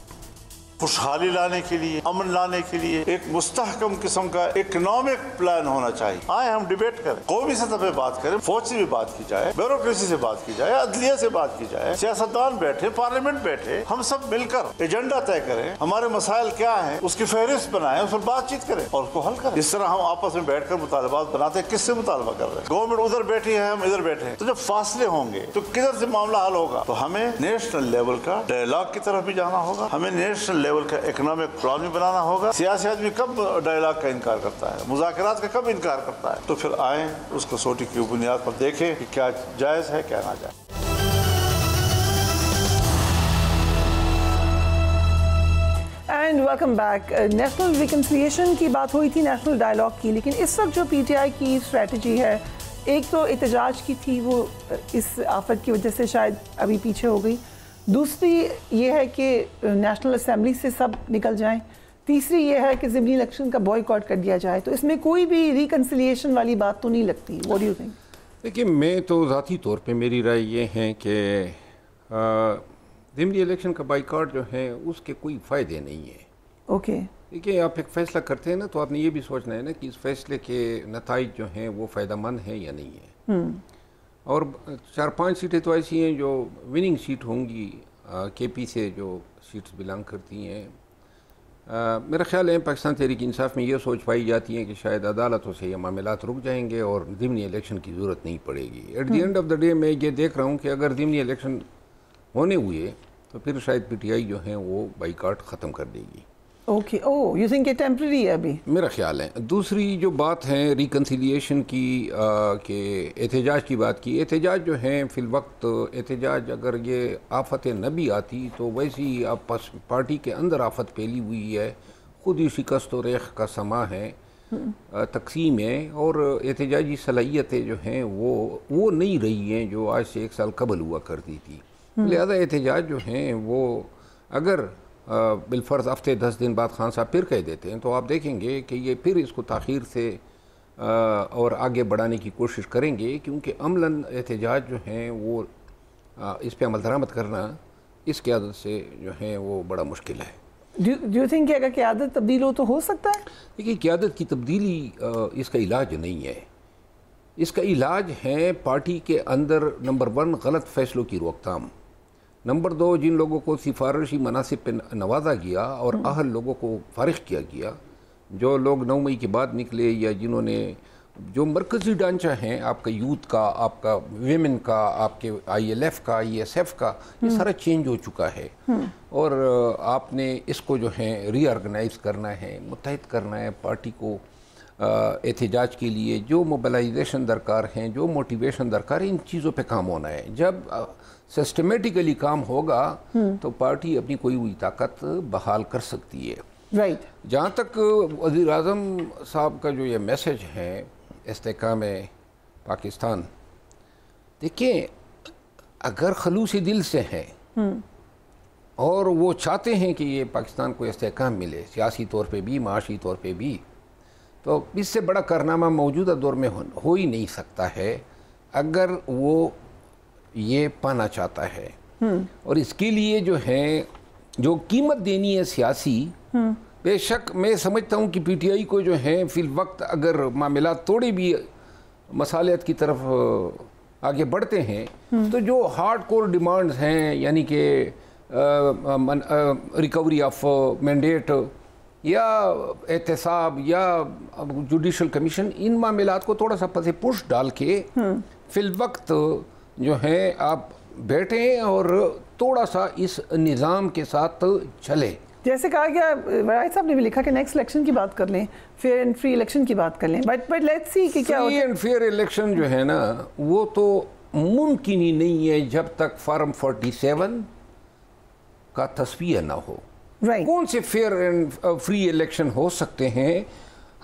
خوشحالی لانے کے لیے, امن لانے کے لیے ایک مستحکم قسم کا اکنامک پلان ہونا چاہیے. آئے ہم ڈیبیٹ کریں, قومی سطح پہ بات کریں, فوج سے بھی بات کی جائے, بیوروکریسی سے بات کی جائے, عدلیہ سے بات کی جائے, سیاستدان بیٹھے, پارلیمنٹ بیٹھے, ہم سب مل کر ایجنڈا طے کریں, ہمارے مسائل کیا ہیں اس کی فہرست بنائیں, اس پر بات چیت کریں اور اس کو حل کریں. اس طرح ہم آپس میں بیٹھ کر مطالبات بناتے ہیں. کس سے مطالبہ کر رہے ہیں؟ گورنمنٹ ادھر بیٹھی ہے, ہم ادھر بیٹھے ہیں, تو جب فاصلے ہوں گے تو کدھر سے معاملہ حل ہوگا؟ تو ہمیں نیشنل لیول کا ڈائیلاگ کی طرف بھی جانا ہوگا, ہمیں نیشنل لیول کا اکنامک پلان بھی بنانا ہوگا. سیاسی آدمی کب ڈائیلاگ کا انکار کرتا ہے, مذاکرات کا کب انکار کرتا ہے؟ تو پھر آئیں اس کسوٹی کی بنیاد پر دیکھیں کہ کیا جائز ہے کیا ناجائز. And welcome back. National reconciliation کی بات ہوئی تھی, نیشنل ڈائیلاگ کی, لیکن اس وقت جو پی ٹی آئی کی اسٹریٹجی ہے, ایک تو احتجاج کی تھی, وہ اس آفت کی وجہ سے شاید ابھی پیچھے ہو گئی. دوسری یہ ہے کہ نیشنل اسمبلی سے سب نکل جائیں. تیسری یہ ہے کہ ضمنی الیکشن کا بوائیکاٹ کر دیا جائے. تو اس میں کوئی بھی ریکنسیلیشن والی بات تو نہیں لگتی. What do you think? دیکھیے, میں تو ذاتی طور پہ میری رائے یہ ہے کہ ضمنی الیکشن کا بائیکاٹ جو ہے اس کے کوئی فائدے نہیں ہے. اوکے. دیکھیے, آپ ایک فیصلہ کرتے ہیں نا, تو آپ نے یہ بھی سوچنا ہے نا کہ اس فیصلے کے نتائج جو ہیں وہ فائدہ مند ہیں یا نہیں ہے. اور 4-5 سیٹیں تو ایسی ہیں جو وننگ سیٹ ہوں گی, کے پی سے جو سیٹس بلانگ کرتی ہیں. میرا خیال ہے پاکستان تحریک انصاف میں یہ سوچ پائی جاتی ہے کہ شاید عدالتوں سے یہ معاملات رک جائیں گے اور ضمنی الیکشن کی ضرورت نہیں پڑے گی. At the end of the day میں یہ دیکھ رہا ہوں کہ اگر ضمنی الیکشن ہونے ہوئے تو پھر شاید پی ٹی آئی جو ہیں وہ بائیکاٹ ختم کر دے گی. اوکے. او یو تھنک یہ ٹیمپرری ہے ابھی؟ میرا خیال ہے. دوسری جو بات ہے ریکنسیلیشن کی, کہ احتجاج کی بات کی, احتجاج جو ہیں فی الوقت احتجاج اگر یہ آفت نہ بھی آتی تو ویسی آپ پارٹی کے اندر آفت پھیلی ہوئی ہے, خود ہی شکست و ریخ کا سما ہے, تقسیم ہے, اور احتجاجی صلاحیتیں جو ہیں وہ نہیں رہی ہیں جو آج سے 1 سال قبل ہوا کرتی تھی. لہذا احتجاج جو ہیں وہ اگر بالفرض ہفتے 10 دن بعد خان صاحب پھر کہہ دیتے ہیں تو آپ دیکھیں گے کہ یہ پھر اس کو تاخیر سے اور آگے بڑھانے کی کوشش کریں گے, کیونکہ عملاً احتجاج جو ہیں وہ اس پہ عمل درآمد کرنا اس قیادت سے جو ہیں وہ بڑا مشکل ہے. ڈو یو تھنک کہ اگر قیادت تبدیل ہو تو ہو سکتا ہے؟ دیکھیے, قیادت کی تبدیلی اس کا علاج نہیں ہے. اس کا علاج ہے پارٹی کے اندر نمبر 1 غلط فیصلوں کی روک تھام, نمبر 2 جن لوگوں کو سفارشی مناصب پہ نوازا گیا اور اہل لوگوں کو فارغ کیا گیا, جو لوگ 9 مئی کے بعد نکلے یا جنہوں نے جو مرکزی ڈھانچہ ہیں آپ کا یوتھ کا, آپ کا ویمن کا, آپ کے ILF کا, ESF کا, یہ سارا چینج ہو چکا ہے, اور آپ نے اس کو جو ہے ری آرگنائز کرنا ہے, متحد کرنا ہے پارٹی کو احتجاج کے لیے. جو موبلائزیشن درکار ہیں, جو موٹیویشن درکار ہے, ان چیزوں پہ کام ہونا ہے. جب سسٹمیٹیکلی کام ہوگا تو پارٹی اپنی کوئی ہوئی طاقت بحال کر سکتی ہے. جہاں تک وزیر اعظم صاحب کا جو یہ میسج ہے استحکام پاکستان, دیکھیں اگر خلوص دل سے ہیں اور وہ چاہتے ہیں کہ یہ پاکستان کو استحکام ملے سیاسی طور پہ بھی, معاشی طور پہ بھی, تو اس سے بڑا کارنامہ موجودہ دور میں ہو ہی نہیں سکتا ہے اگر وہ یہ پانا چاہتا ہے. اور اس کے لیے جو ہے جو قیمت دینی ہے سیاسی, بے شک میں سمجھتا ہوں کہ PTI کو جو ہے فی الوقت اگر معاملات تھوڑی بھی مصالحت کی طرف آگے بڑھتے ہیں تو جو ہارڈ کور ڈیمانڈز ہیں, یعنی کہ ریکوری آف مینڈیٹ یا احتساب یا جوڈیشل کمیشن, ان معاملات کو تھوڑا سا پس پش ڈال کے فی الوقت جو ہے آپ بیٹھیں اور تھوڑا سا اس نظام کے ساتھ چلیں. جیسے کہا گیا, ورائی صاحب نے بھی لکھا کہ نیکسٹ الیکشن کی بات کر لیں, فیئر اینڈ فری الیکشن کی بات کر لیں, بٹ لیٹس سی کہ کیا ہوتا ہے. فری اینڈ فیئر الیکشن جو ہے نا وہ تو ممکن ہی نہیں ہے جب تک فارم 47 کا تصویہ نہ ہو. کون سے فیئر اینڈ فری الیکشن ہو سکتے ہیں؟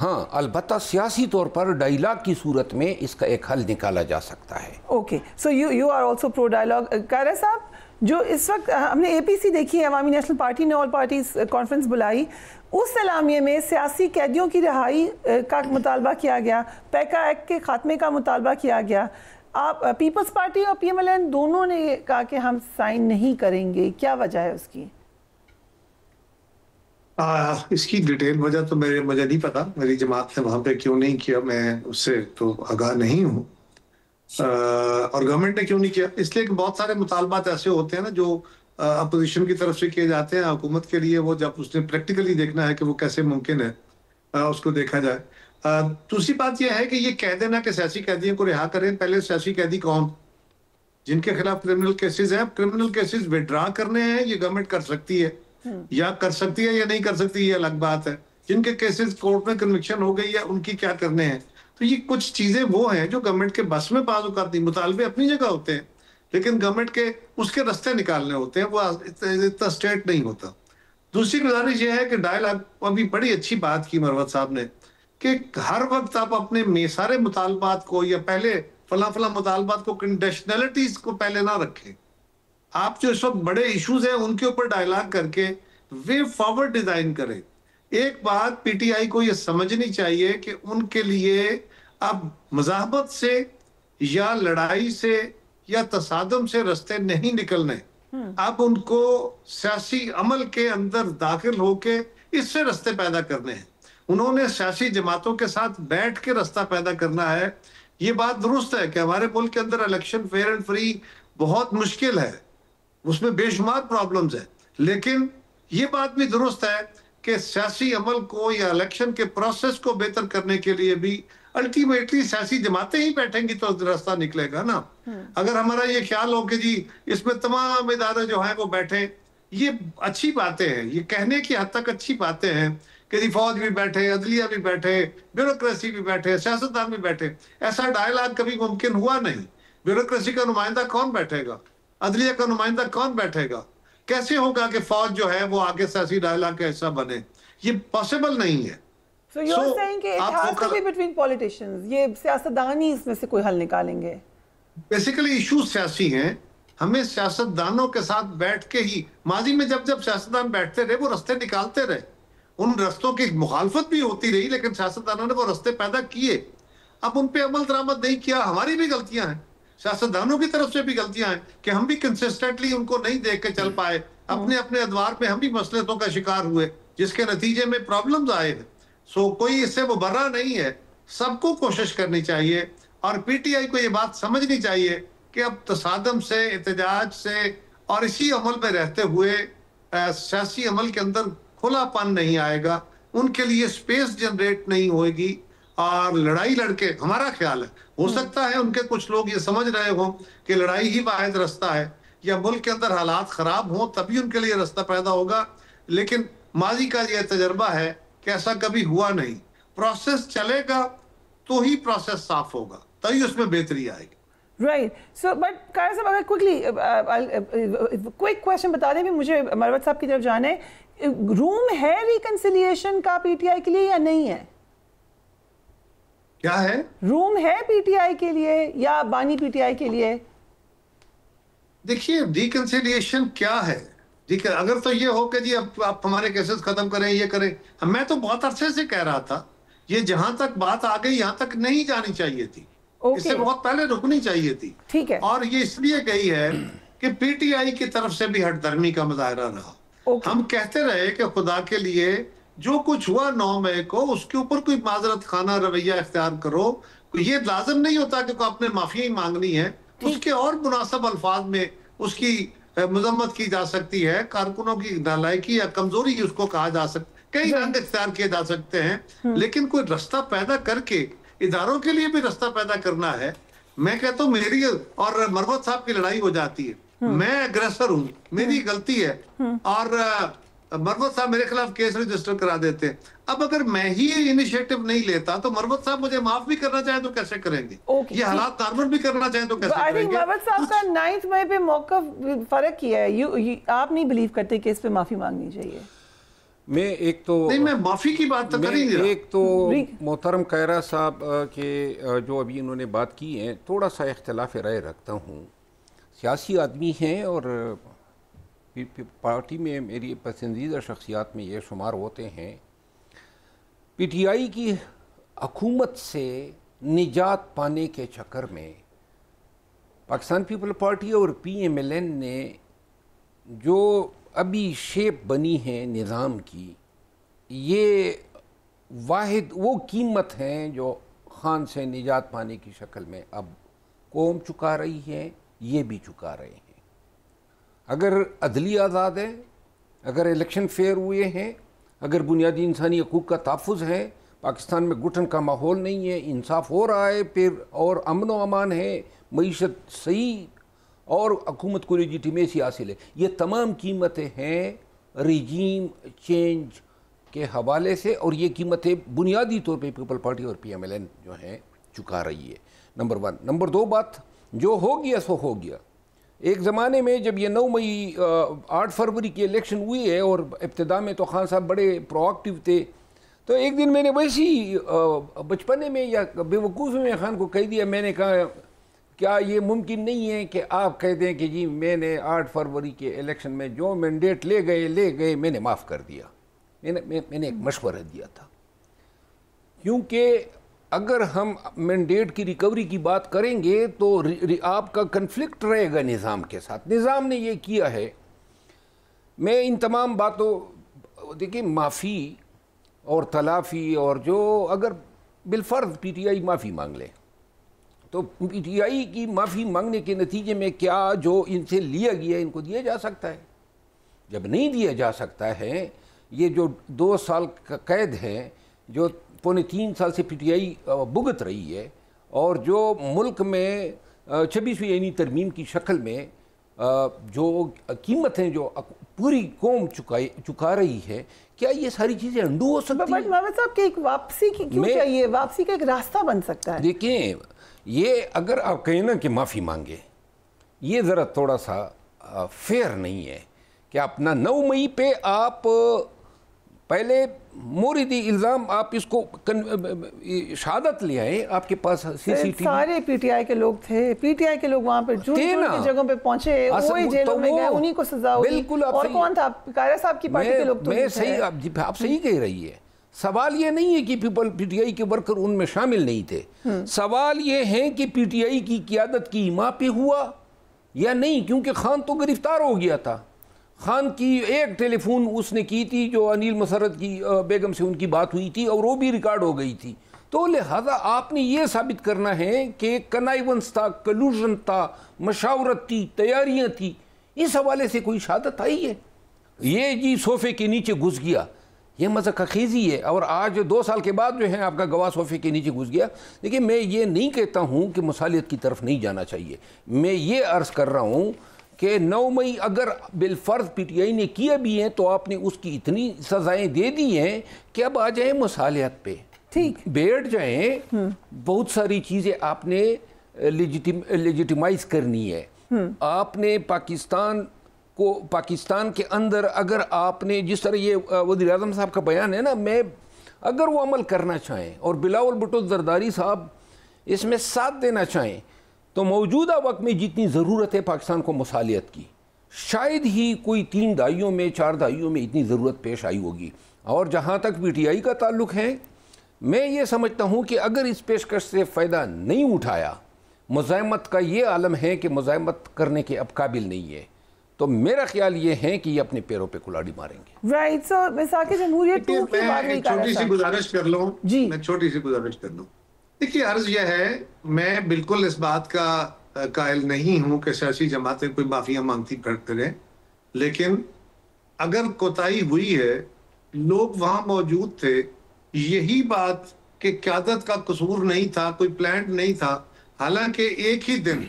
ہاں البتہ سیاسی طور پر ڈائیلاگ کی صورت میں اس کا ایک حل نکالا جا سکتا ہے. Okay, so you are also pro dialogue. قارئ صاحب, جو اس وقت ہم نے APC دیکھی ہے, عوامی نیشنل پارٹی نے آل پارٹیز کانفرنس بلائی, اس اعلامیے میں سیاسی قیدیوں کی رہائی کا مطالبہ کیا گیا, پیکا ایکٹ کے خاتمے کا مطالبہ کیا گیا. آپ پیپلز پارٹی اور PMLN دونوں نے کہا کہ ہم سائن نہیں کریں گے, کیا وجہ ہے اس کی؟ اس کی ڈیٹیل وجہ تو مجھے نہیں پتا, میری جماعت نے وہاں پہ کیوں نہیں کیا میں اس سے تو آگاہ نہیں ہوں, اور گورنمنٹ نے کیوں نہیں کیا, اس لیے کہ بہت سارے مطالبات ایسے ہوتے ہیں نا جو اپوزیشن کی طرف سے کیے جاتے ہیں حکومت کے لیے, وہ جب اس نے پریکٹیکلی دیکھنا ہے کہ وہ کیسے ممکن ہے اس کو دیکھا جائے. دوسری بات یہ ہے کہ یہ کہہ دینا کہ سیاسی قیدیوں کو رہا کریں, پہلے سیاسی قیدی کون جن کے خلاف کرمنل کیسز ہیں, کرمنل کیسز وڈرا کرنے ہیں یہ گورنمنٹ کر سکتی ہے, یا کر سکتی ہے یا نہیں کر سکتی یہ الگ بات ہے. جن کے کیسز کورٹ میں کنوکشن ہو گئی ہے ان کی کیا کرنے ہیں. تو یہ کچھ چیزیں وہ ہیں جو گورنمنٹ کے بس میں بعض اوقات نہیں, مطالبے اپنی جگہ ہوتے ہیں لیکن گورنمنٹ کے اس کے رستے نکالنے ہوتے ہیں, وہ اتنا اسٹریٹ نہیں ہوتا. دوسری گزارش یہ ہے کہ ڈائیلاگ, ابھی بڑی اچھی بات کی مروت صاحب نے کہ ہر وقت آپ اپنے سارے مطالبات کو یا پہلے فلاں مطالبات کو کنڈیشنلٹیز کو پہلے نہ رکھیں. آپ جو اس وقت بڑے ایشوز ہیں ان کے اوپر ڈائیلاگ کر کے وے فارورڈ ڈیزائن کریں. ایک بات PTI کو یہ سمجھنی چاہیے کہ ان کے لیے اب مزاحمت سے یا لڑائی سے یا تصادم سے رستے نہیں نکلنے, اب ان کو سیاسی عمل کے اندر داخل ہو کے اس سے رستے پیدا کرنے ہیں. انہوں نے سیاسی جماعتوں کے ساتھ بیٹھ کے رستہ پیدا کرنا ہے. یہ بات درست ہے کہ ہمارے ملک کے اندر الیکشن فیئر اینڈ فری بہت مشکل ہے, اس میں بے شمار پرابلمز ہیں, لیکن یہ بات بھی درست ہے کہ سیاسی عمل کو یا الیکشن کے پروسیس کو بہتر کرنے کے لیے بھی الٹیمیٹلی سیاسی جماعتیں ہی بیٹھیں گی تو راستہ نکلے گا نا. اگر ہمارا یہ خیال ہو کہ جی اس میں تمام ادارے جو ہیں وہ بیٹھیں, یہ اچھی باتیں ہیں, یہ کہنے کی حد تک اچھی باتیں ہیں کہ جی فوج بھی بیٹھے, عدلیہ بھی بیٹھے, بیوروکریسی بھی بیٹھے, سیاستدان بھی بیٹھے. ایسا ڈائیلاگ کبھی ممکن ہوا نہیں. بیوروکریسی کا نمائندہ کون بیٹھے گا, عدلیہ کا نمائندہ کون بیٹھے گا, کیسے ہوگا کہ فوج جو ہے وہ آگے سیاسی ڈائیلاگ کا حصہ بنے؟ یہ پاسبل نہیں ہے. So you're saying کہ it has to be between politicians, یہ سیاستدان ہی اس میں سے کوئی حل نکالیں گے. بیسیکلی ایشوز سیاسی ہیں, ہمیں سیاستدانوں کے ساتھ بیٹھ کے ہی, ماضی میں جب سیاستدان بیٹھتے رہے وہ رستے نکالتے رہے, ان رستوں کی مخالفت بھی ہوتی رہی لیکن سیاستدانوں نے وہ رستے پیدا کیے. اب ان پہ عمل درآمد نہیں کیا, ہماری بھی غلطیاں ہیں, سیاستدانوں کی طرف سے بھی غلطیاں ہیں کہ ہم بھی کنسسٹنٹلی ان کو نہیں دیکھ کے چل پائے. اپنے ادوار پہ ہم بھی مصلحتوں کا شکار ہوئے جس کے نتیجے میں پرابلمز آئے ہیں. کوئی اس سے مبرہ نہیں ہے, سب کو کوشش کرنی چاہیے اور PTI کو یہ بات سمجھنی چاہیے کہ اب تصادم سے, احتجاج سے اور اسی عمل میں رہتے ہوئے سیاسی عمل کے اندر کھلا پن نہیں آئے گا, ان کے لیے سپیس جنریٹ نہیں ہوئے گی. اور لڑائی لڑکے، ہمارا خیال ہے ہو سکتا ہے ان کے کچھ لوگ یہ سمجھ رہے ہوں کہ لڑائی ہی واحد رستہ ہے، یا ملک کے اندر حالات خراب ہوں تبھی ان کے لیے رستہ پیدا ہوگا، لیکن ماضی کا یہ تجربہ ہے کہ ایسا کبھی ہوا نہیں. پروسیس چلے گا تو ہی پروسیس صاف ہوگا، تبھی اس میں بہتری آئے گی. رائٹ. سو بٹ قائد صاحب اگر کوئک کویشچن بتا دیں بھی مجھے مروت صاحب کی طرف جانا ہے، روم ہے ریکنسیلیشن کا پی ٹی آئی کے لیے یا نہیں ہے؟ کیا ہے؟ روم ہے پی ٹی آئی کے لیے یا بانی پی ٹی آئی کے لیے؟ دیکھیے ریکنسیلیشن کیا ہے، اگر تو یہ ہو کہ جی اب آپ ہمارے کیسز ختم کریں، یہ کریں، میں تو بہت عرصے سے کہہ رہا تھا یہ جہاں تک بات آ گئی یہاں تک نہیں جانی چاہیے تھی، اس سے بہت پہلے رکنی چاہیے تھی. ٹھیک ہے. اور یہ اس لیے گئی ہے کہ پی ٹی آئی کی طرف سے بھی ہٹ درمی کا مظاہرہ رہا. ہم کہتے رہے کہ خدا کے لیے جو کچھ ہوا 9 مئی کو اس کے اوپر کوئی معذرت خانہ رویہ اختیار کرو. یہ لازم نہیں ہوتا کہ آپ نے معافی مانگنی ہے، اس کے اور مناسب الفاظ میں اس کی مذمت کی جا سکتی ہے، کارکنوں کی نالائکی یا کمزوری اس کو کہا جا سکتا، کئی رنگ اختیار کیے جا سکتے ہیں، لیکن کوئی رستہ پیدا کر کے اداروں کے لیے بھی رستہ پیدا کرنا ہے. میں کہتا ہوں میری اور مروت صاحب کی لڑائی ہو جاتی ہے، میں اگریسر ہوں، میری غلطی ہے، اور مروت صاحب میرے خلاف کیس رجسٹر کرا دیتے ہیں. اب اگر میں ہی انیشیٹو نہیں لیتا تو مروت صاحب مجھے معاف بھی کرنا چاہیں تو کیسے کریں گے؟ یہ حالات نارمل بھی کرنا چاہیں تو کیسے کریں گے؟ مروت صاحب کا 9 مئی پہ موقف فرق کیا ہے، آپ نہیں بلیو کرتے کہ اس پہ معافی مانگنی چاہیے؟ میں ایک تو نہیں، میں معافی کی بات تو کر ہی نہیں رہا. ایک تو محترم قائرہ صاحب کے جو ابھی انہوں نے بات کی ہے تھوڑا سا اختلاف رائے رکھتا ہوں. سیاسی آدمی ہیں اور پارٹی میں میری پسندیدہ شخصیات میں یہ شمار ہوتے ہیں. پی ٹی آئی کی حکومت سے نجات پانے کے چکر میں پاکستان پیپل پارٹی اور پی ایم ایل این نے جو ابھی شیپ بنی ہے نظام کی، یہ واحد وہ قیمت ہیں جو خان سے نجات پانے کی شکل میں اب قوم چکا رہی ہے، یہ بھی چکا رہے ہیں. اگر عدلی آزاد ہے، اگر الیکشن فیئر ہوئے ہیں، اگر بنیادی انسانی حقوق کا تحفظ ہے، پاکستان میں گھٹن کا ماحول نہیں ہے، انصاف ہو رہا ہے پھر اور امن و امان ہے، معیشت صحیح اور حکومت کو لیجیٹیمیسی حاصل ہے، یہ تمام قیمتیں ہیں ریجیم چینج کے حوالے سے، اور یہ قیمتیں بنیادی طور پہ پیپل پارٹی اور پی ایم ایل این جو ہیں چکا رہی ہے. نمبر 1. نمبر 2 بات، جو ہو گیا سو ہو گیا. ایک زمانے میں جب یہ 9 مئی 8 فروری کی الیکشن ہوئی ہے اور ابتدا میں تو خان صاحب بڑے پرو ایکٹیو تھے، تو ایک دن میں نے ویسی بچپنے میں یا بے وقوفی میں خان کو کہہ دیا، میں نے کہا کیا یہ ممکن نہیں ہے کہ آپ کہہ دیں کہ جی میں نے 8 فروری کے الیکشن میں جو مینڈیٹ لے گئے میں نے معاف کر دیا. میں نے ایک مشورہ دیا تھا، کیونکہ اگر ہم مینڈیٹ کی ریکوری کی بات کریں گے تو آپ کا کنفلکٹ رہے گا نظام کے ساتھ. نظام نے یہ کیا ہے. میں ان تمام باتوں، دیکھیں معافی اور تلافی، اور جو اگر بالفرض پی ٹی آئی معافی مانگ لے تو پی ٹی آئی کی معافی مانگنے کے نتیجے میں کیا جو ان سے لیا گیا ان کو دیا جا سکتا ہے؟ جب نہیں دیا جا سکتا ہے، یہ جو 2 سال کا قید ہے جو 3.25 سال سے پی ٹی آئی بھگت رہی ہے، اور جو ملک میں 26ویں آئینی ترمیم کی شکل میں جو قیمتیں جو پوری قوم چکا رہی ہے، کیا یہ ساری چیزیں انڈو ہو سکتی ہیں؟ بٹ محمد صاحب کی ایک واپسی کی کیوں چاہیے؟ واپسی کا ایک راستہ بن سکتا ہے. دیکھیں، یہ اگر آپ کہیں نا کہ معافی مانگے، یہ ذرا تھوڑا سا فیئر نہیں ہے کہ اپنا 9 مئی پہ آپ پہلے موردی الزام آپ اس کو شہادت لے آئے، آپ کے پاس سی سی ٹی وی، سارے پی ٹی آئی کے لوگ تھے، پی ٹی آئی کے لوگ وہاں پہ جھوٹ کی جگہوں پہ پہنچے، وہی جیلوں میں گئے، انہی کو سزا ہوئی. بالکل. اور کون تھا؟ قائرہ صاحب کی پارٹی کے لوگ تو میں صحیح، آپ صحیح کہہ رہی ہے. سوال یہ نہیں ہے کہ پی ٹی آئی کے ورکر ان میں شامل نہیں تھے، سوال یہ ہے کہ پی ٹی آئی کی قیادت کی ایما پہ ہوا یا نہیں، کیونکہ خان تو گرفتار ہو گیا تھا. خان کی ایک ٹیلی فون اس نے کی تھی جو انیل مسرت کی بیگم سے ان کی بات ہوئی تھی، اور وہ بھی ریکارڈ ہو گئی تھی. تو لہذا آپ نے یہ ثابت کرنا ہے کہ کنائیونس تھا، کلوژن تھا، مشاورت تھی، تیاریاں تھی. اس حوالے سے کوئی شہادت آئی ہے؟ یہ جی صوفے کے نیچے گھس گیا، یہ مذاق خیزی ہے. اور آج 2 سال کے بعد جو ہے آپ کا گواہ صوفے کے نیچے گھس گیا. لیکن میں یہ نہیں کہتا ہوں کہ مصالحت کی طرف نہیں جانا چاہیے. میں یہ عرض کر رہا ہوں کہ 9 مئی اگر بالفرض پی ٹی آئی نے کیا بھی ہیں تو آپ نے اس کی اتنی سزائیں دے دی ہیں کہ اب آ جائیں مصالحت پہ, ٹھیک بیٹھ جائیں. بہت ساری چیزیں آپ نے لیجیٹیمائز کرنی ہے. آپ نے پاکستان کے اندر اگر آپ نے جس طرح یہ وزیر اعظم صاحب کا بیان ہے نا, میں اگر وہ عمل کرنا چاہیں اور بلاول بھٹو زرداری صاحب اس میں ساتھ دینا چاہیں تو موجودہ وقت میں جتنی ضرورت ہے پاکستان کو مصالحت کی, شاید ہی کوئی 3 دہائیوں میں 4 دہائیوں میں اتنی ضرورت پیش آئی ہوگی. اور جہاں تک پی ٹی آئی کا تعلق ہے, میں یہ سمجھتا ہوں کہ اگر اس پیشکش سے فائدہ نہیں اٹھایا, مزاحمت کا یہ عالم ہے کہ مزاحمت کرنے کے اب قابل نہیں ہے, تو میرا خیال یہ ہے کہ یہ اپنے پیروں پہ کلاڑی ماریں گے. رائٹ سر, وثاق جمہوریت 2 کی بات نہیں کر رہا. چھوٹی سی گزارش کر لوں جی, میں چھوٹی سی گزارش کر لوں. دیکھیے عرض یہ ہے, میں بالکل اس بات کا قائل نہیں ہوں کہ سیاسی جماعتیں کوئی معافیاں مانگتی پھرتے رہیں, لیکن اگر کوتاہی ہوئی ہے, لوگ وہاں موجود تھے, یہی بات کہ قیادت کا قصور نہیں تھا, کوئی پلانٹ نہیں تھا. حالانکہ ایک ہی دن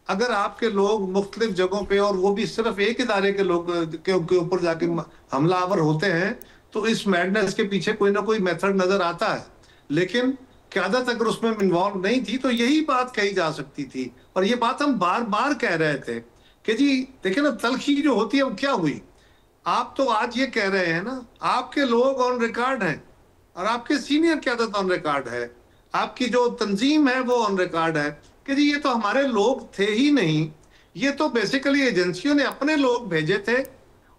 اگر آپ کے لوگ مختلف جگہوں پہ, اور وہ بھی صرف ایک ادارے کے لوگ کے اوپر جا کے حملہ آور ہوتے ہیں, تو اس میڈنس کے پیچھے کوئی نہ کوئی میتھڈ نظر آتا ہے. لیکن قیادت اگر اس میں انوالو نہیں تھی تو یہی بات کہی جا سکتی تھی. اور یہ بات ہم بار بار کہہ رہے تھے کہ جی دیکھیں نا, تلخی جو ہوتی ہے وہ کیا ہوئی. آپ تو آج یہ کہہ رہے ہیں نا, آپ کے لوگ آن ریکارڈ ہیں, اور آپ کے سینئر قیادت آن ریکارڈ ہے, آپ کی جو تنظیم ہے وہ آن ریکارڈ ہے کہ جی یہ تو ہمارے لوگ تھے ہی نہیں, یہ تو بیسیکلی ایجنسیوں نے اپنے لوگ بھیجے تھے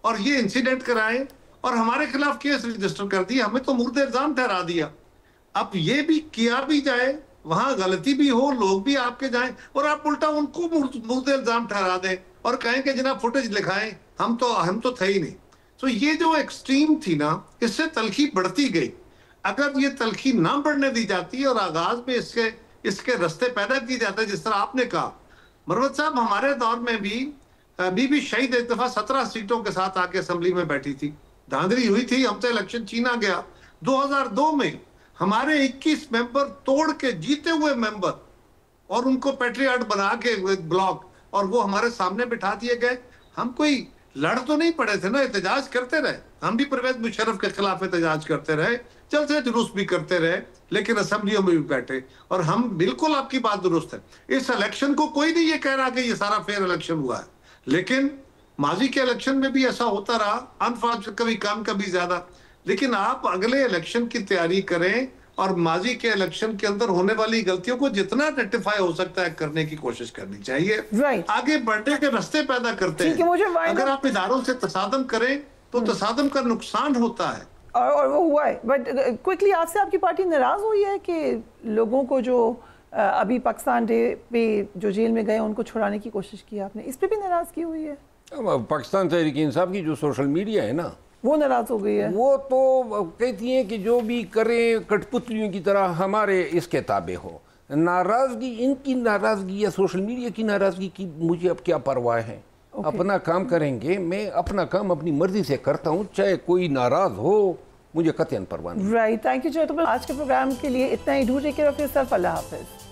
اور یہ انسیڈنٹ کرائے اور ہمارے خلاف کیس رجسٹر کر دیا, ہمیں تو مورد الزام ٹھہرا دیا. اب یہ بھی کیا بھی جائے, وہاں غلطی بھی ہو, لوگ بھی آپ کے جائیں, اور آپ الٹا ان کو مورد الزام ٹھہرا دیں اور کہیں کہ جناب فوٹیج دکھائیں, ہم تو تھے ہی نہیں. تو یہ جو ایکسٹریم تھی نا, اس سے تلخی بڑھتی گئی. اگر یہ تلخی نہ بڑھنے دی جاتی اور آغاز میں اس کے رستے پیدا کی جاتے, جس طرح آپ نے کہا مروت صاحب, ہمارے دور میں بھی بی بی شہید ایک دفعہ 17 سیٹوں کے ساتھ آ کے اسمبلی میں بیٹھی تھی, دھاندلی ہوئی تھی, ہم سے الیکشن چھینا گیا. 2002 میں ہمارے 21 ممبر توڑ کے جیتے ہوئے ممبر, اور ان کو پیٹریاٹ بنا کے بلاک, اور وہ ہمارے سامنے بٹھا دیے گئے. ہم کوئی لڑ تو نہیں پڑے تھے نا, احتجاج کرتے رہے. ہم بھی پرویز مشرف کے خلاف احتجاج کرتے رہے, جلسے جلوس بھی کرتے رہے, لیکن اسمبلیوں میں بھی بیٹھے. اور ہم بالکل, آپ کی بات درست ہے, اس الیکشن کو کوئی نہیں یہ کہہ رہا کہ یہ سارا فیئر الیکشن ہوا ہے, لیکن ماضی کے الیکشن میں بھی ایسا ہوتا رہا, انفارچونیٹ کبھی کم کبھی زیادہ. لیکن آپ اگلے الیکشن کی تیاری کریں اور ماضی کے الیکشن کے اندر ہونے والی غلطیوں کو جتنا ریکٹیفائی ہو سکتا ہے کرنے کی کوشش کرنی چاہیے. آگے بڑھنے کے راستے پیدا کرتے ہیں. اگر آپ اداروں سے تصادم کریں تو تصادم کا نقصان ہوتا ہے, اور وہ ہوا ہے. بٹ کوئکلی آپ سے آپ کی پارٹی ناراض ہوئی ہے کہ لوگوں کو جو ابھی پاکستان ڈے پہ جو جیل میں گئے ان کو چھڑانے کی کوشش کی, آپ نے اس پہ بھی ناراضگی ہوئی ہے؟ پاکستان تحریک انصاف کی جو سوشل میڈیا ہے نا, وہ ناراض ہو گئی ہے. وہ تو کہتی ہیں کہ جو بھی کریں کٹ پتلیوں کی طرح ہمارے اس کے تابع ہو. ناراضگی ان کی ناراضگی یا سوشل میڈیا کی ناراضگی کی مجھے اب کیا پرواہ ہے. اپنا کام کریں گے, میں اپنا کام اپنی مرضی سے کرتا ہوں, چاہے کوئی ناراض ہو, مجھے قطعاً پرواہ نہیں. Right, thank you. آج کے پروگرام کے لیے اتنا ہی. ڈھونڈے کے رکھے صرف. اللہ حافظ.